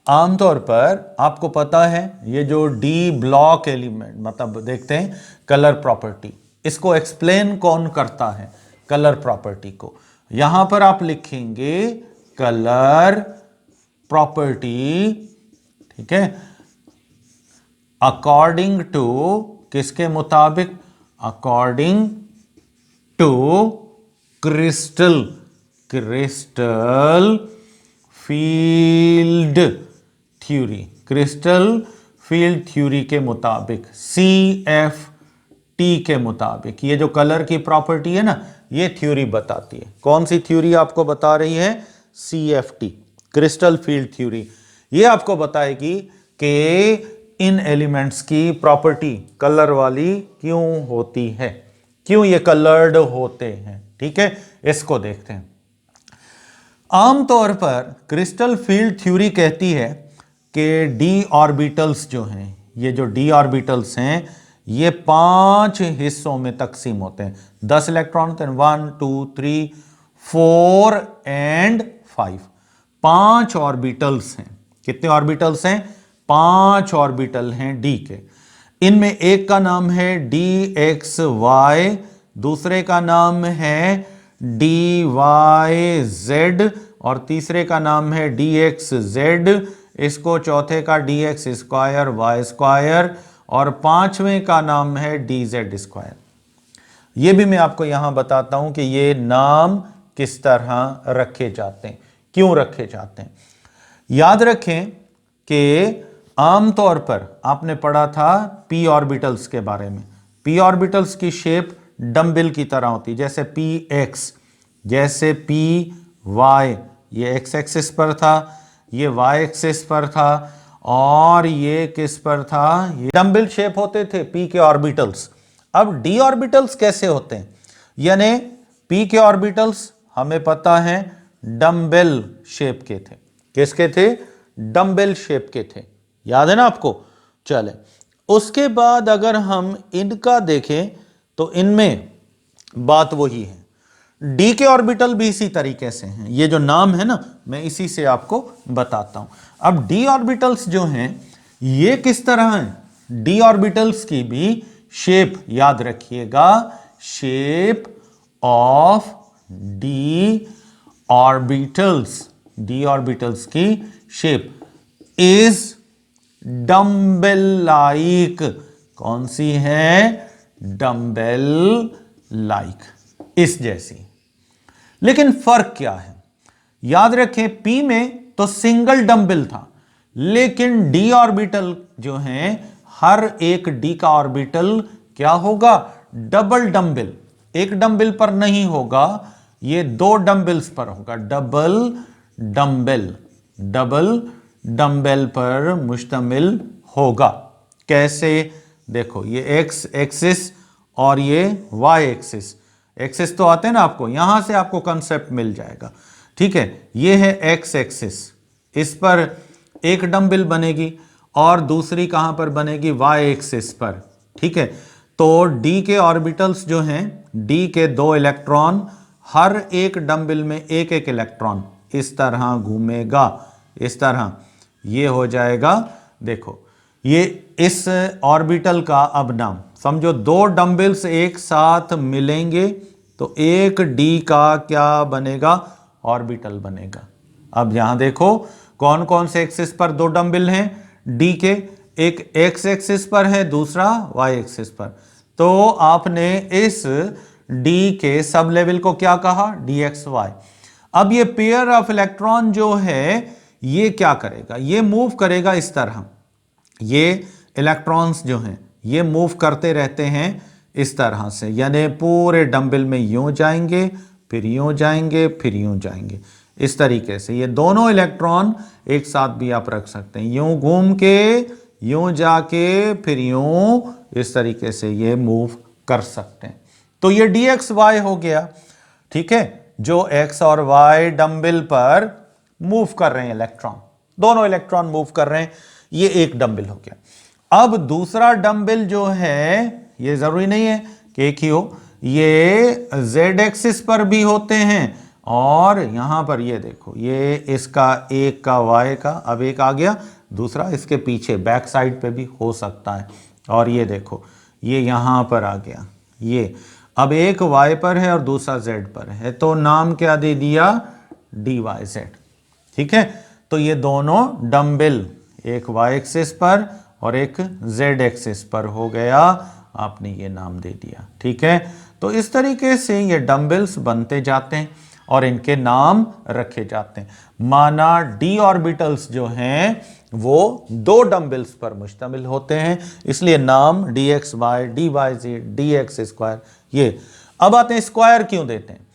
आमतौर पर आपको पता है ये जो डी ब्लॉक एलिमेंट, मतलब देखते हैं कलर प्रॉपर्टी, इसको एक्सप्लेन कौन करता है, कलर प्रॉपर्टी को। यहां पर आप लिखेंगे कलर प्रॉपर्टी, ठीक है, अकॉर्डिंग टू, किसके मुताबिक, according to crystal field theory, crystal field theory के मुताबिक, CFT के मुताबिक। ये जो कलर की प्रॉपर्टी है ना, ये थ्योरी बताती है। कौन सी थ्योरी आपको बता रही है, CFT, क्रिस्टल फील्ड थ्योरी। ये आपको बताएगी कि इन एलिमेंट्स की प्रॉपर्टी कलर वाली क्यों होती है, क्यों ये कलर्ड होते हैं। ठीक है, इसको देखते हैं। आमतौर पर क्रिस्टल फील्ड थ्योरी कहती है कि डी ऑर्बिटल्स जो हैं, ये जो डी ऑर्बिटल्स हैं, ये 5 हिस्सों में तकसीम होते हैं। 10 इलेक्ट्रॉन होते हैं, 1 2 3 4 एंड 5। 5 ऑर्बिटल्स हैं। कितने ऑर्बिटल्स हैं, 5 ऑर्बिटल हैं डी के। इनमें एक का नाम है DXY, दूसरे का नाम है DYZ और तीसरे का नाम है DXZ। इसको चौथे का DX स्क्वायर Y स्क्वायर और पांचवें का नाम है DZ स्क्वायर। ये भी मैं आपको यहां बताता हूं कि ये नाम किस तरह रखे जाते हैं, क्यों रखे जाते हैं। याद रखें कि आमतौर पर आपने पढ़ा था p ऑर्बिटल्स के बारे में। p ऑर्बिटल्स की शेप डंबल की तरह होती, जैसे px, जैसे py, ये x एक्सिस पर था, ये y एक्सिस पर था, और ये किस पर था, ये डंबल शेप होते थे p के ऑर्बिटल्स। अब d ऑर्बिटल्स कैसे होते हैं, यानी p के ऑर्बिटल्स हमें पता है डंबल शेप के थे। किसके थे, डंबल शेप के थे, याद है ना आपको। चले, उसके बाद अगर हम इनका देखें तो इनमें बात वही है। डी के ऑर्बिटल भी इसी तरीके से हैं। ये जो नाम है ना, मैं इसी से आपको बताता हूं। अब डी ऑर्बिटल्स जो हैं ये किस तरह हैं, डी ऑर्बिटल्स की भी शेप याद रखिएगा, शेप ऑफ डी ऑर्बिटल्स की शेप इज डंबल लाइक। कौन सी है, डंबल लाइक, इस जैसी। लेकिन फर्क क्या है, याद रखें p में तो सिंगल डंबल था, लेकिन d ऑर्बिटल जो हैं, हर एक d का ऑर्बिटल क्या होगा, डबल डंबल। एक डंबल पर नहीं होगा, ये 2 डंबल्स पर होगा, डबल डंबल पर मुश्तमिल होगा। कैसे, देखो ये x एक्सिस और ये y एक्सिस, एक्सिस तो आते हैं ना आपको, यहां से आपको कंसेप्ट मिल जाएगा। ठीक है, ये है x एक्सिस, इस पर एक डंबल बनेगी और दूसरी कहां पर बनेगी, y एक्सिस पर। ठीक है, तो d के ऑर्बिटल्स जो हैं, d के 2 इलेक्ट्रॉन, हर एक डंबल में एक एक इलेक्ट्रॉन इस तरह घूमेगा, इस तरह ये हो जाएगा। देखो ये इस ऑर्बिटल का अब नाम समझो, 2 डंबल्स एक साथ मिलेंगे तो एक डी का क्या बनेगा, ऑर्बिटल बनेगा। अब यहां देखो कौन कौन से एक्सिस पर 2 डंबल हैं डी के, एक एक्स एक्सिस पर है, दूसरा वाई एक्सिस पर। तो आपने इस डी के सब लेवल को क्या कहा, DXY। अब ये पेयर ऑफ इलेक्ट्रॉन जो है ये क्या करेगा, ये मूव करेगा इस तरह। ये इलेक्ट्रॉन्स जो हैं ये मूव करते रहते हैं इस तरह से, यानी पूरे डंबल में यूं जाएंगे, फिर यूं जाएंगे, फिर यूं जाएंगे, इस तरीके से। ये दोनों इलेक्ट्रॉन एक साथ भी आप रख सकते हैं, यूं घूम के, यूं जाके, फिर यूं, इस तरीके से ये मूव कर सकते हैं। तो ये DXY हो गया। ठीक है, जो एक्स और वाई डंबल पर मूव कर रहे हैं इलेक्ट्रॉन, दोनों इलेक्ट्रॉन मूव कर रहे हैं, ये एक डंबल हो गया। अब दूसरा डंबल जो है, ये जरूरी नहीं है कि एक ही हो, ये जेड एक्सिस पर भी होते हैं और यहां पर ये देखो, ये इसका एक का वाई का, अब एक आ गया, दूसरा इसके पीछे बैक साइड पे भी हो सकता है। और ये देखो, ये यहां पर आ गया, ये अब एक वाई पर है और दूसरा जेड पर है, तो नाम क्या दे दिया, डी वाई जेड। ठीक है, तो ये दोनों डंबल एक वाई एक्सिस पर और एक जेड एक्सिस पर हो गया, आपने ये नाम दे दिया। ठीक है, तो इस तरीके से ये डंबल्स बनते जाते हैं और इनके नाम रखे जाते हैं। माना डी ऑर्बिटल्स जो हैं वो दो डंबल्स पर मुश्तमिल होते हैं, इसलिए नाम D X Y, D Y Z, D X square. ये अब आते हैं स्क्वायर क्यों देते हैं।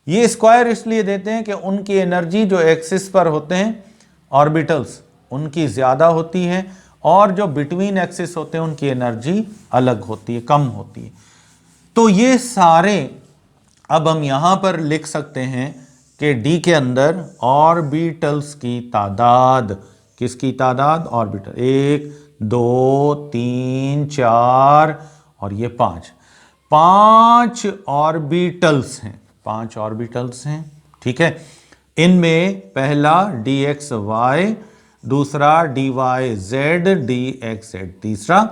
ये स्क्वायर इसलिए देते हैं कि उनकी एनर्जी जो एक्सिस पर होते हैं ऑर्बिटल्स, उनकी ज्यादा होती है, और जो बिटवीन एक्सिस होते हैं उनकी एनर्जी अलग होती है, कम होती है। तो ये सारे अब हम यहां पर लिख सकते हैं कि डी के अंदर ऑर्बिटल्स की तादाद, किसकी तादाद, ऑर्बिटल, 1 2 3 4 और ये 5 ऑर्बिटल्स हैं, 5 ऑर्बिटल्स हैं। ठीक है, इनमें पहला डी एक्स वाई, दूसरा D Y Z, D X Z तीसरा,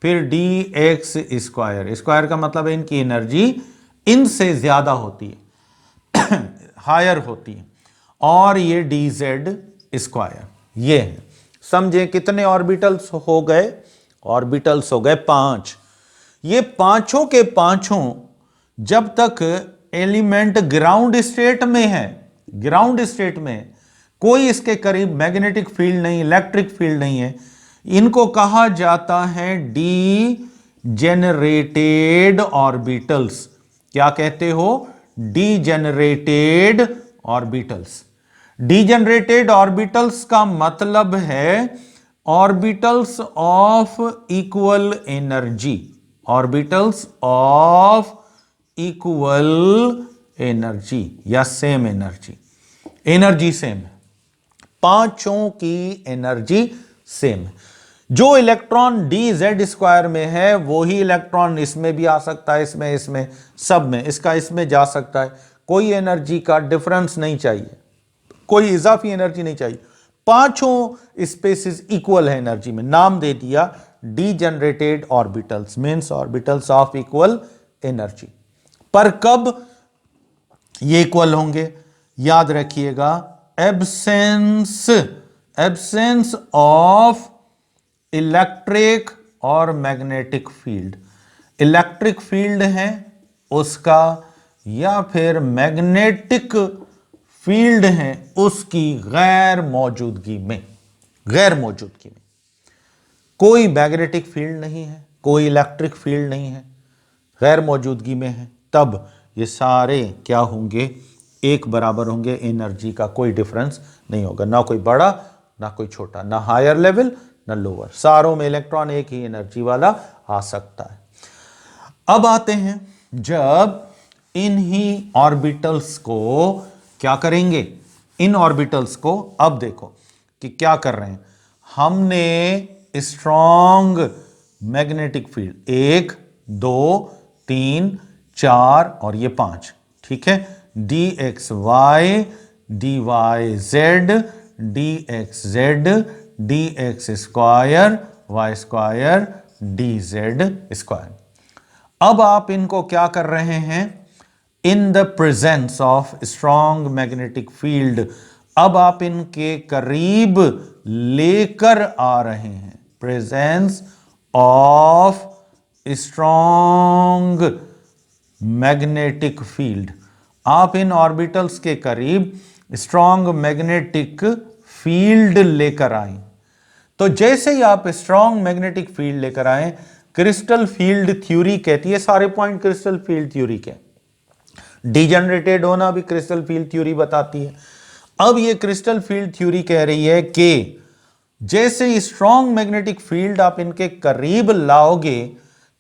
फिर डी एक्स स्क्वायर। स्क्वायर का मतलब है इनकी एनर्जी इनसे ज्यादा होती है, हायर होती है, और ये डी जेड स्क्वायर। ये है, समझे कितने ऑर्बिटल्स हो गए, ऑर्बिटल्स हो गए 5। ये पांचों के पांचों जब तक एलिमेंट ग्राउंड स्टेट में है, ग्राउंड स्टेट में कोई इसके करीब मैग्नेटिक फील्ड नहीं, इलेक्ट्रिक फील्ड नहीं है, इनको कहा जाता है डी जेनरेटेड ऑर्बिटल्स। क्या कहते हो, D generated orbitals. D generated orbitals का मतलब है orbitals of equal energy, orbitals of equal energy या सेम एनर्जी, एनर्जी सेम है, पांचों की एनर्जी सेम है। जो इलेक्ट्रॉन डी जेड स्क्वायर में है वही इलेक्ट्रॉन इसमें भी आ सकता है, इसमें, इसमें, सब में, इसका इसमें जा सकता है। कोई एनर्जी का डिफरेंस नहीं चाहिए, कोई इजाफी एनर्जी नहीं चाहिए, पांचों स्पेसिस इक्वल है एनर्जी में। नाम दे दिया D generated orbitals, means orbitals of equal energy. पर कब ये इक्वल होंगे, याद रखिएगा, एब्सेंस ऑफ इलेक्ट्रिक और मैग्नेटिक फील्ड। इलेक्ट्रिक फील्ड है उसका या फिर मैग्नेटिक फील्ड है उसकी गैर मौजूदगी में, गैर मौजूदगी में कोई मैग्नेटिक फील्ड नहीं है, कोई इलेक्ट्रिक फील्ड नहीं है, गैर मौजूदगी में है, तब ये सारे क्या होंगे, एक बराबर होंगे, एनर्जी का कोई डिफरेंस नहीं होगा, ना कोई बड़ा ना कोई छोटा, ना हायर लेवल ना लोअर, सारों में इलेक्ट्रॉन एक ही एनर्जी वाला आ सकता है। अब आते हैं जब इन्हीं ऑर्बिटल्स को क्या करेंगे, इन ऑर्बिटल्स को अब देखो कि क्या कर रहे हैं, हमने स्ट्रॉन्ग मैग्नेटिक फील्ड 1 2 3 4 और ये 5, ठीक है, D X Y, D Y Z, D X Z, D X square, Y square, D Z square. अब आप इनको क्या कर रहे हैं, in the presence of strong magnetic field, अब आप इनके करीब लेकर आ रहे हैं, presence of strong magnetic field, आप इन ऑर्बिटल्स के करीब स्ट्रॉन्ग मैग्नेटिक फील्ड लेकर आए। तो जैसे ही आप स्ट्रॉन्ग मैग्नेटिक फील्ड लेकर आए, क्रिस्टल फील्ड थ्योरी कहती है, सारे पॉइंट क्रिस्टल फील्ड थ्योरी के, डीजेनरेटेड होना भी क्रिस्टल फील्ड थ्योरी बताती है। अब ये क्रिस्टल फील्ड थ्योरी कह रही है कि जैसे ही स्ट्रॉन्ग मैग्नेटिक फील्ड आप इनके करीब लाओगे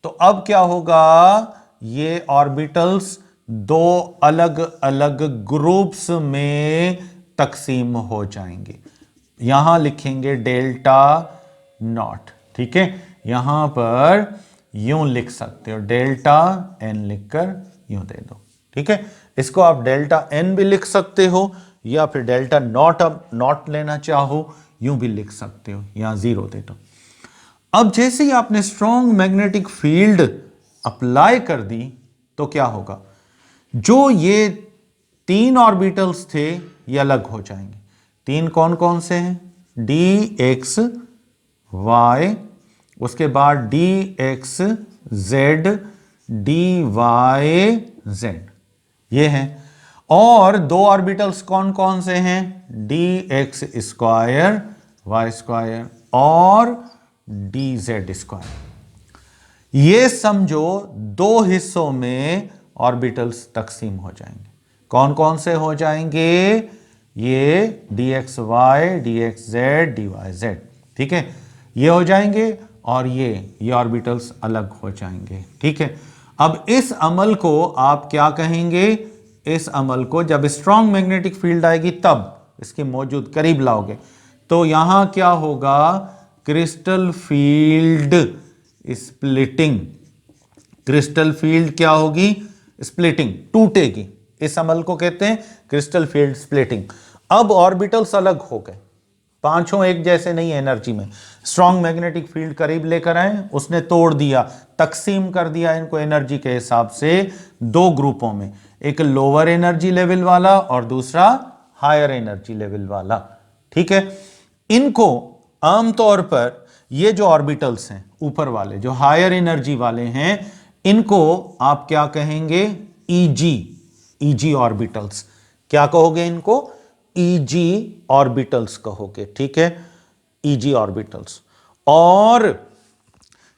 तो अब क्या होगा, ये ऑर्बिटल्स दो अलग अलग ग्रुप्स में तकसीम हो जाएंगे। यहां लिखेंगे डेल्टा नॉट, ठीक है। यहां पर यूं लिख सकते हो, डेल्टा एन लिखकर यूं दे दो, ठीक है। इसको आप डेल्टा एन भी लिख सकते हो या फिर डेल्टा नॉट, अब नॉट लेना चाहो यूं भी लिख सकते हो, यहां 0 दे दो। अब जैसे ही आपने स्ट्रॉन्ग मैग्नेटिक फील्ड अप्लाई कर दी तो क्या होगा, जो ये 3 ऑर्बिटल्स थे ये अलग हो जाएंगे। 3 कौन कौन से हैं, डी एक्स वाई, उसके बाद D X Z, D Y Z, ये हैं। और 2 ऑर्बिटल्स कौन कौन से हैं, D X square Y square और डी जेड स्क्वायर। ये समझो 2 हिस्सों में ऑर्बिटल्स तकसीम हो जाएंगे। कौन कौन से हो जाएंगे, ये D X Y, D X Z, D Y Z, ठीक है, ये हो जाएंगे और ये ऑर्बिटल्स अलग हो जाएंगे, ठीक है। अब इस अमल को आप क्या कहेंगे, इस अमल को जब स्ट्रॉन्ग मैग्नेटिक फील्ड आएगी तब इसके मौजूद करीब लाओगे तो यहां क्या होगा, crystal field splitting. Crystal field क्या होगी, स्प्लिटिंग, टूटेगी। इस अमल को कहते हैं क्रिस्टल फील्ड स्प्लिटिंग। अब ऑर्बिटल्स अलग हो गए, पांचों एक जैसे नहीं एनर्जी में। स्ट्रॉन्ग मैग्नेटिक फील्ड करीब लेकर आए, उसने तोड़ दिया, तकसीम कर दिया इनको एनर्जी के हिसाब से 2 ग्रुपों में, एक लोअर एनर्जी लेवल वाला और दूसरा हायर एनर्जी लेवल वाला, ठीक है। इनको आमतौर पर ये जो ऑर्बिटल्स हैं ऊपर वाले जो हायर एनर्जी वाले हैं, इनको आप क्या कहेंगे, ईजी, ईजी ऑर्बिटल्स। क्या कहोगे इनको, ईजी ऑर्बिटल्स कहोगे, ठीक है, ईजी ऑर्बिटल्स। और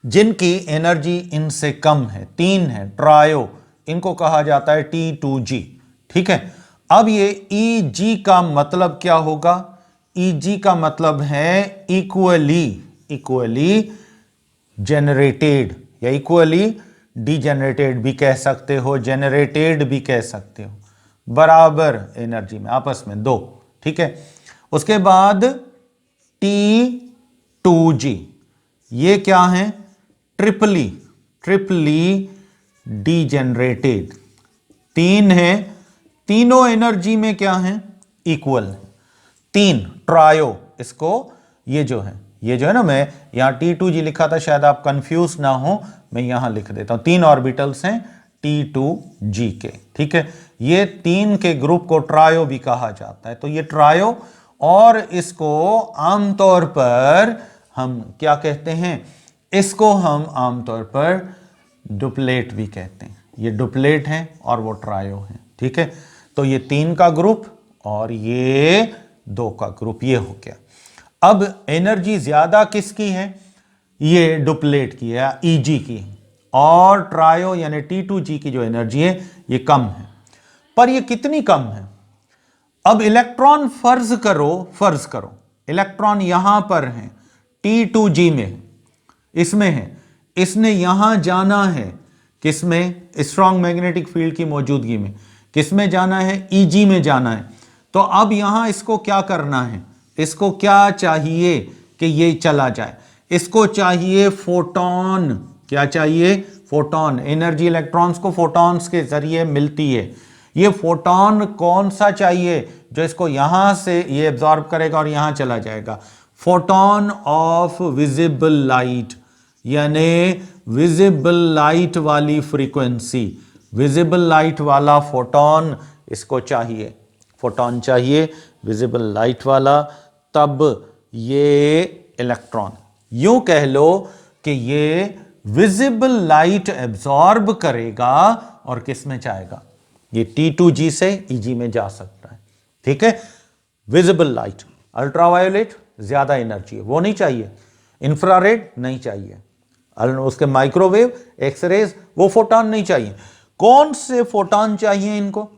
जिनकी एनर्जी इनसे कम है, 3 है, ट्रायो, इनको कहा जाता है T2G, ठीक है। अब ये ईजी का मतलब क्या होगा, ईजी का मतलब है इक्वली जनरेटेड या इक्वली डीजेनरेटेड भी कह सकते हो, जनरेटेड भी कह सकते हो, बराबर एनर्जी में आपस में 2, ठीक है। उसके बाद T2G, ये क्या है, ट्रिपली डीजेनरेटेड। 3 है, तीनों एनर्जी में क्या है, इक्वल। 3 ट्रायो, इसको ये जो है ना, मैं यहां T2G लिखा था, शायद आप कंफ्यूज ना हो, मैं यहां लिख देता हूं। 3 ऑर्बिटल्स हैं T2G के, ठीक है। ये 3 के ग्रुप को ट्रायो भी कहा जाता है, तो ये ट्रायो, और इसको आमतौर पर हम क्या कहते हैं, इसको हम आमतौर पर डुप्लेट भी कहते हैं। ये डुप्लेट हैं और वो ट्रायो हैं, ठीक है। तो ये 3 का ग्रुप और ये 2 का ग्रुप, ये हो गया। अब एनर्जी ज्यादा किसकी है, ये डुप्लेट की है, ईजी की, और ट्रायो यानी T2G की जो एनर्जी है ये कम है। पर ये कितनी कम है, अब इलेक्ट्रॉन फर्ज करो इलेक्ट्रॉन यहां पर है, T2G में, इसमें है, इसने यहां जाना है, किसमें, स्ट्रॉन्ग मैग्नेटिक फील्ड की मौजूदगी में, किसमें जाना है, ईजी में जाना है। तो अब यहां इसको क्या करना है, इसको क्या चाहिए कि ये चला जाए, इसको चाहिए फोटॉन। क्या चाहिए, फोटॉन। एनर्जी इलेक्ट्रॉन्स को फोटॉन्स के जरिए मिलती है। ये फोटॉन कौन सा चाहिए, जो इसको यहां से ये एब्जॉर्ब करेगा और यहां चला जाएगा, फोटॉन ऑफ विजिबल लाइट, यानी विजिबल लाइट वाली फ्रीक्वेंसी, विजिबल लाइट वाला फोटॉन इसको चाहिए, फोटॉन चाहिए विजिबल लाइट वाला। तब ये इलेक्ट्रॉन, यूं कह लो कि ये विजिबल लाइट एब्जॉर्ब करेगा और किस में जाएगा, ये T2G से EG में जा सकता है, ठीक है। विजिबल लाइट, अल्ट्रावायोलेट ज्यादा एनर्जी है, वो नहीं चाहिए, इंफ्रारेड नहीं चाहिए, उसके माइक्रोवेव, एक्सरेज, वो फोटॉन नहीं चाहिए। कौन से फोटॉन चाहिए इनको,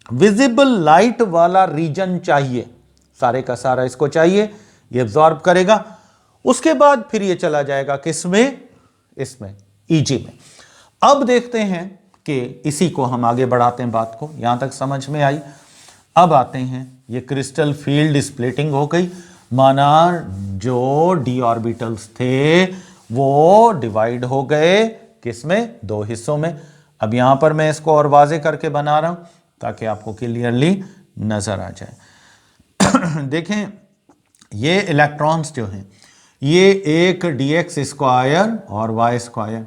विजिबल लाइट वाला रीजन चाहिए, सारे का सारा इसको चाहिए, ये एब्जॉर्ब करेगा, उसके बाद फिर ये चला जाएगा किसमें, इसमें, EG में। अब देखते हैं कि इसी को हम आगे बढ़ाते हैं बात को। यहां तक समझ में आई। अब आते हैं, ये क्रिस्टल फील्ड स्प्लिटिंग हो गई, माना जो डी ऑर्बिटल्स थे वो डिवाइड हो गए किसमें, दो हिस्सों में। अब यहां पर मैं इसको और वाजे करके बना रहा हूं ताकि आपको क्लियरली नजर आ जाए। देखें, ये इलेक्ट्रॉन्स जो हैं, ये एक dx स्क्वायर और y स्क्वायर,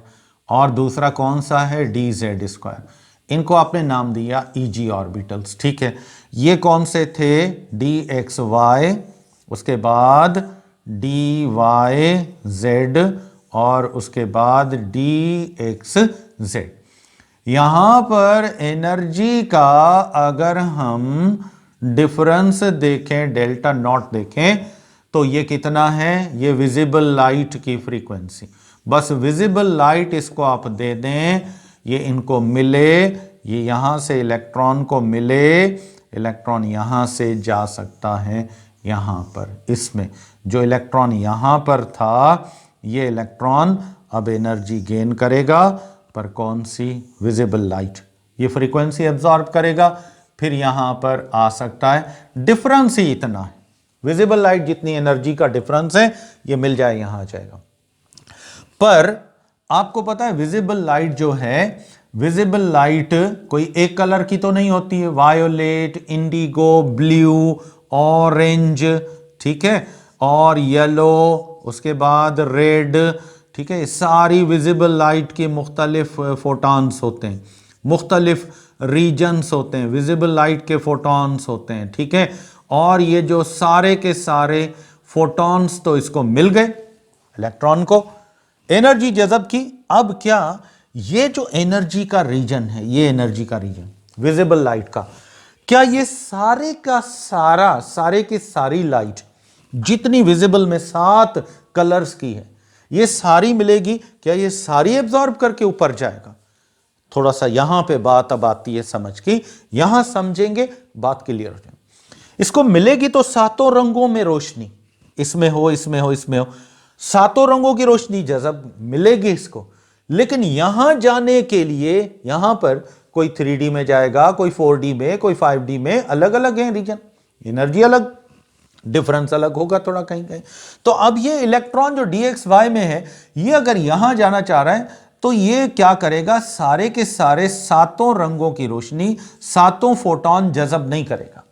और दूसरा कौन सा है, dz स्क्वायर, इनको आपने नाम दिया Eg ऑर्बिटल्स। ठीक है, ये कौन से थे, dxy, उसके बाद dyz और उसके बाद dxz। यहां पर एनर्जी का अगर हम डिफरेंस देखें, डेल्टा नॉट देखें, तो ये कितना है, ये विजिबल लाइट की फ्रीक्वेंसी। बस विजिबल लाइट इसको आप दे दें, ये इनको मिले, ये यहां से इलेक्ट्रॉन को मिले, इलेक्ट्रॉन यहां से जा सकता है यहां पर। इसमें जो इलेक्ट्रॉन यहां पर था, ये इलेक्ट्रॉन अब एनर्जी गेन करेगा, पर कौन सी, विजिबल लाइट, ये फ्रीक्वेंसी एब्जॉर्ब करेगा, फिर यहां पर आ सकता है। डिफरेंस ही इतना है, विजिबल लाइट जितनी एनर्जी का डिफरेंस है ये मिल जाए, यहां आ जाएगा। पर आपको पता है विजिबल लाइट जो है, विजिबल लाइट कोई एक कलर की तो नहीं होती है, वायोलेट, इंडिगो, ब्लू, ऑरेंज, ठीक है, और येलो, उसके बाद रेड, ठीक है, सारी विजिबल लाइट के मुख्तलिफ फोटॉन्स होते हैं, मुख्तलिफ रीजन्स होते हैं, विजिबल लाइट के फोटॉन्स होते हैं, ठीक है। और ये जो सारे के सारे फोटॉन्स तो इसको मिल गए, इलेक्ट्रॉन को एनर्जी जज़ब की। अब क्या, ये जो एनर्जी का रीजन है, ये एनर्जी का रीजन विजिबल लाइट का, क्या ये सारे का सारा, सारे की सारी लाइट जितनी विजिबल में 7 कलर्स की है, ये सारी मिलेगी, क्या ये सारी एब्जॉर्ब करके ऊपर जाएगा? थोड़ा सा यहां पे बात अब आती है समझ की, यहां समझेंगे बात क्लियर हो जाएगी। इसको मिलेगी तो सातों रंगों में रोशनी, इसमें हो, इसमें हो, इसमें हो, सातों रंगों की रोशनी जज़ब मिलेगी इसको। लेकिन यहां जाने के लिए, यहां पर कोई 3D में जाएगा, कोई 4D में, कोई 5D में, अलग अलग है रीजन, एनर्जी अलग, डिफरेंस अलग होगा थोड़ा कहीं कहीं। तो अब ये इलेक्ट्रॉन जो dxy में है, ये अगर यहां जाना चाह रहा है तो ये क्या करेगा, सारे के सारे सातों रंगों की रोशनी, सातों फोटॉन जज़ब नहीं करेगा,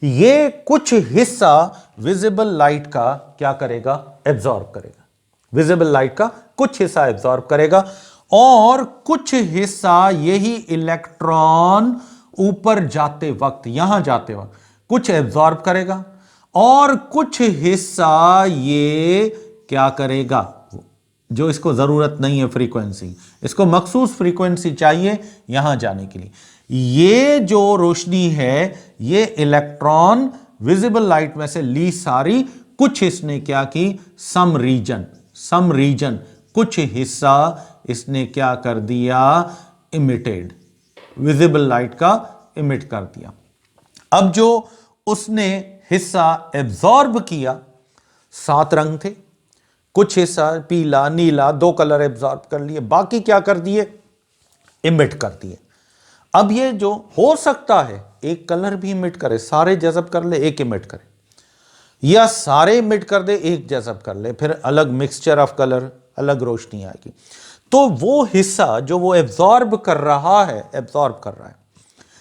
ये कुछ हिस्सा विजिबल लाइट का क्या करेगा, एब्जॉर्ब करेगा, विजिबल लाइट का कुछ हिस्सा एब्जॉर्ब करेगा, और कुछ हिस्सा यही इलेक्ट्रॉन ऊपर जाते वक्त, यहां जाते वक्त कुछ एब्जॉर्ब करेगा, और कुछ हिस्सा ये क्या करेगा, जो इसको जरूरत नहीं है फ्रीक्वेंसी, इसको मखसूस फ्रीक्वेंसी चाहिए यहां जाने के लिए। ये जो रोशनी है, ये इलेक्ट्रॉन विजिबल लाइट में से ली सारी, कुछ इसने क्या की, सम रीजन कुछ हिस्सा इसने क्या कर दिया, इमिटेड, विजिबल लाइट का इमिट कर दिया। अब जो उसने हिस्सा एब्जॉर्ब किया, 7 रंग थे, कुछ हिस्सा पीला, नीला, 2 कलर एब्जॉर्ब कर लिए, बाकी क्या कर दिए, इमिट कर दिए। अब ये जो हो सकता है एक कलर भी इमिट करे, सारे जज़ब कर ले, एक इमिट करे, या सारे इमिट कर दे, एक जज़ब कर ले, फिर अलग मिक्सचर ऑफ कलर, अलग रोशनी आएगी। तो वो हिस्सा जो वो एब्जॉर्ब कर रहा है,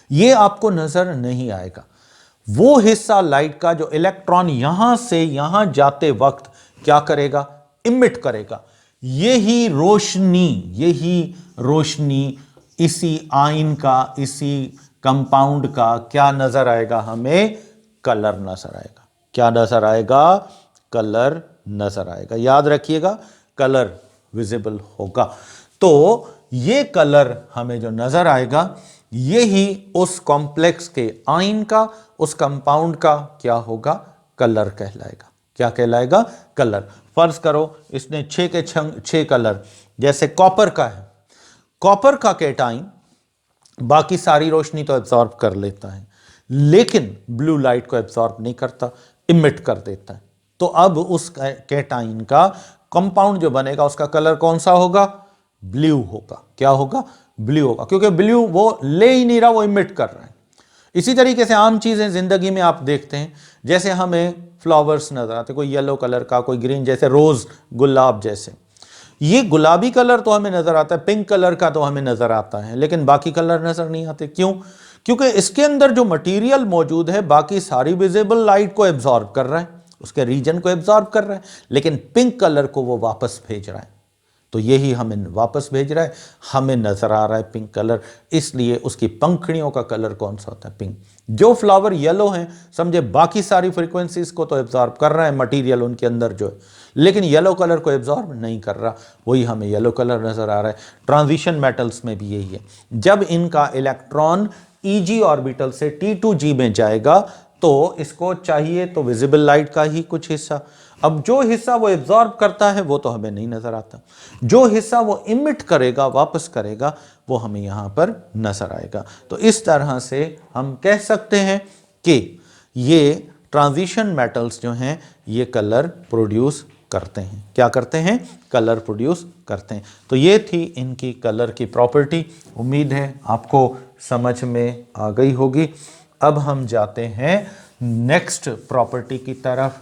ये आपको नजर नहीं आएगा। वो हिस्सा लाइट का जो इलेक्ट्रॉन यहां से यहां जाते वक्त क्या करेगा, इमिट करेगा। यही रोशनी इसी आइन का, इसी कंपाउंड का क्या नजर आएगा, हमें कलर नजर आएगा। क्या नजर आएगा, कलर नजर आएगा। याद रखिएगा, कलर विजिबल होगा। तो ये कलर हमें जो नजर आएगा, यही उस कॉम्प्लेक्स के आइन का, उस कंपाउंड का क्या होगा, कलर कहलाएगा। क्या कहलाएगा, कलर। फर्ज करो इसने 6 के 6 कलर, जैसे कॉपर का है, कॉपर का कैटाइन बाकी सारी रोशनी तो एब्जॉर्ब कर लेता है, लेकिन ब्लू लाइट को एब्जॉर्ब नहीं करता, इमिट कर देता है। तो अब उस कैटाइन का कंपाउंड जो बनेगा, उसका कलर कौन सा होगा, ब्लू होगा। क्या होगा, ब्लू होगा, क्योंकि ब्लू वो ले ही नहीं रहा, वो इमिट कर रहा है। इसी तरीके से आम चीज़ें ज़िंदगी में आप देखते हैं, जैसे हमें फ्लावर्स नज़र आते, कोई येलो कलर का, कोई ग्रीन, जैसे रोज़, गुलाब जैसे। ये गुलाबी कलर तो हमें नज़र आता है, पिंक कलर का तो हमें नज़र आता है, लेकिन बाकी कलर नज़र नहीं आते। क्यों? क्योंकि इसके अंदर जो मटेरियल मौजूद है बाकी सारी विजिबल लाइट को एब्जॉर्ब कर रहा है, उसके रीजन को एब्जॉर्ब कर रहा है, लेकिन पिंक कलर को वो वापस भेज रहा है। तो यही हमें वापस भेज रहा है, हमें नज़र आ रहा है पिंक कलर, इसलिए उसकी पंखड़ियों का कलर कौन सा होता है? पिंक। जो फ्लावर येलो हैं, समझे बाकी सारी फ्रीक्वेंसीज को तो एब्जॉर्ब कर रहा है मटेरियल उनके अंदर जो है, लेकिन येलो कलर को एब्जॉर्ब नहीं कर रहा, वही हमें येलो कलर नज़र आ रहा है। ट्रांजिशन मेटल्स में भी यही है, जब इनका इलेक्ट्रॉन ईजी ऑर्बिटल से T2G में जाएगा तो इसको चाहिए तो विजिबल लाइट का ही कुछ हिस्सा, अब जो हिस्सा वो एब्जॉर्ब करता है वो तो हमें नहीं नजर आता, जो हिस्सा वो इमिट करेगा, वापस करेगा, वो हमें यहाँ पर नजर आएगा। तो इस तरह से हम कह सकते हैं कि ये ट्रांजिशन मेटल्स जो हैं ये कलर प्रोड्यूस करते हैं। क्या करते हैं? कलर प्रोड्यूस करते हैं। तो ये थी इनकी कलर की प्रॉपर्टी। उम्मीद है आपको समझ में आ गई होगी। अब हम जाते हैं नेक्स्ट प्रॉपर्टी की तरफ।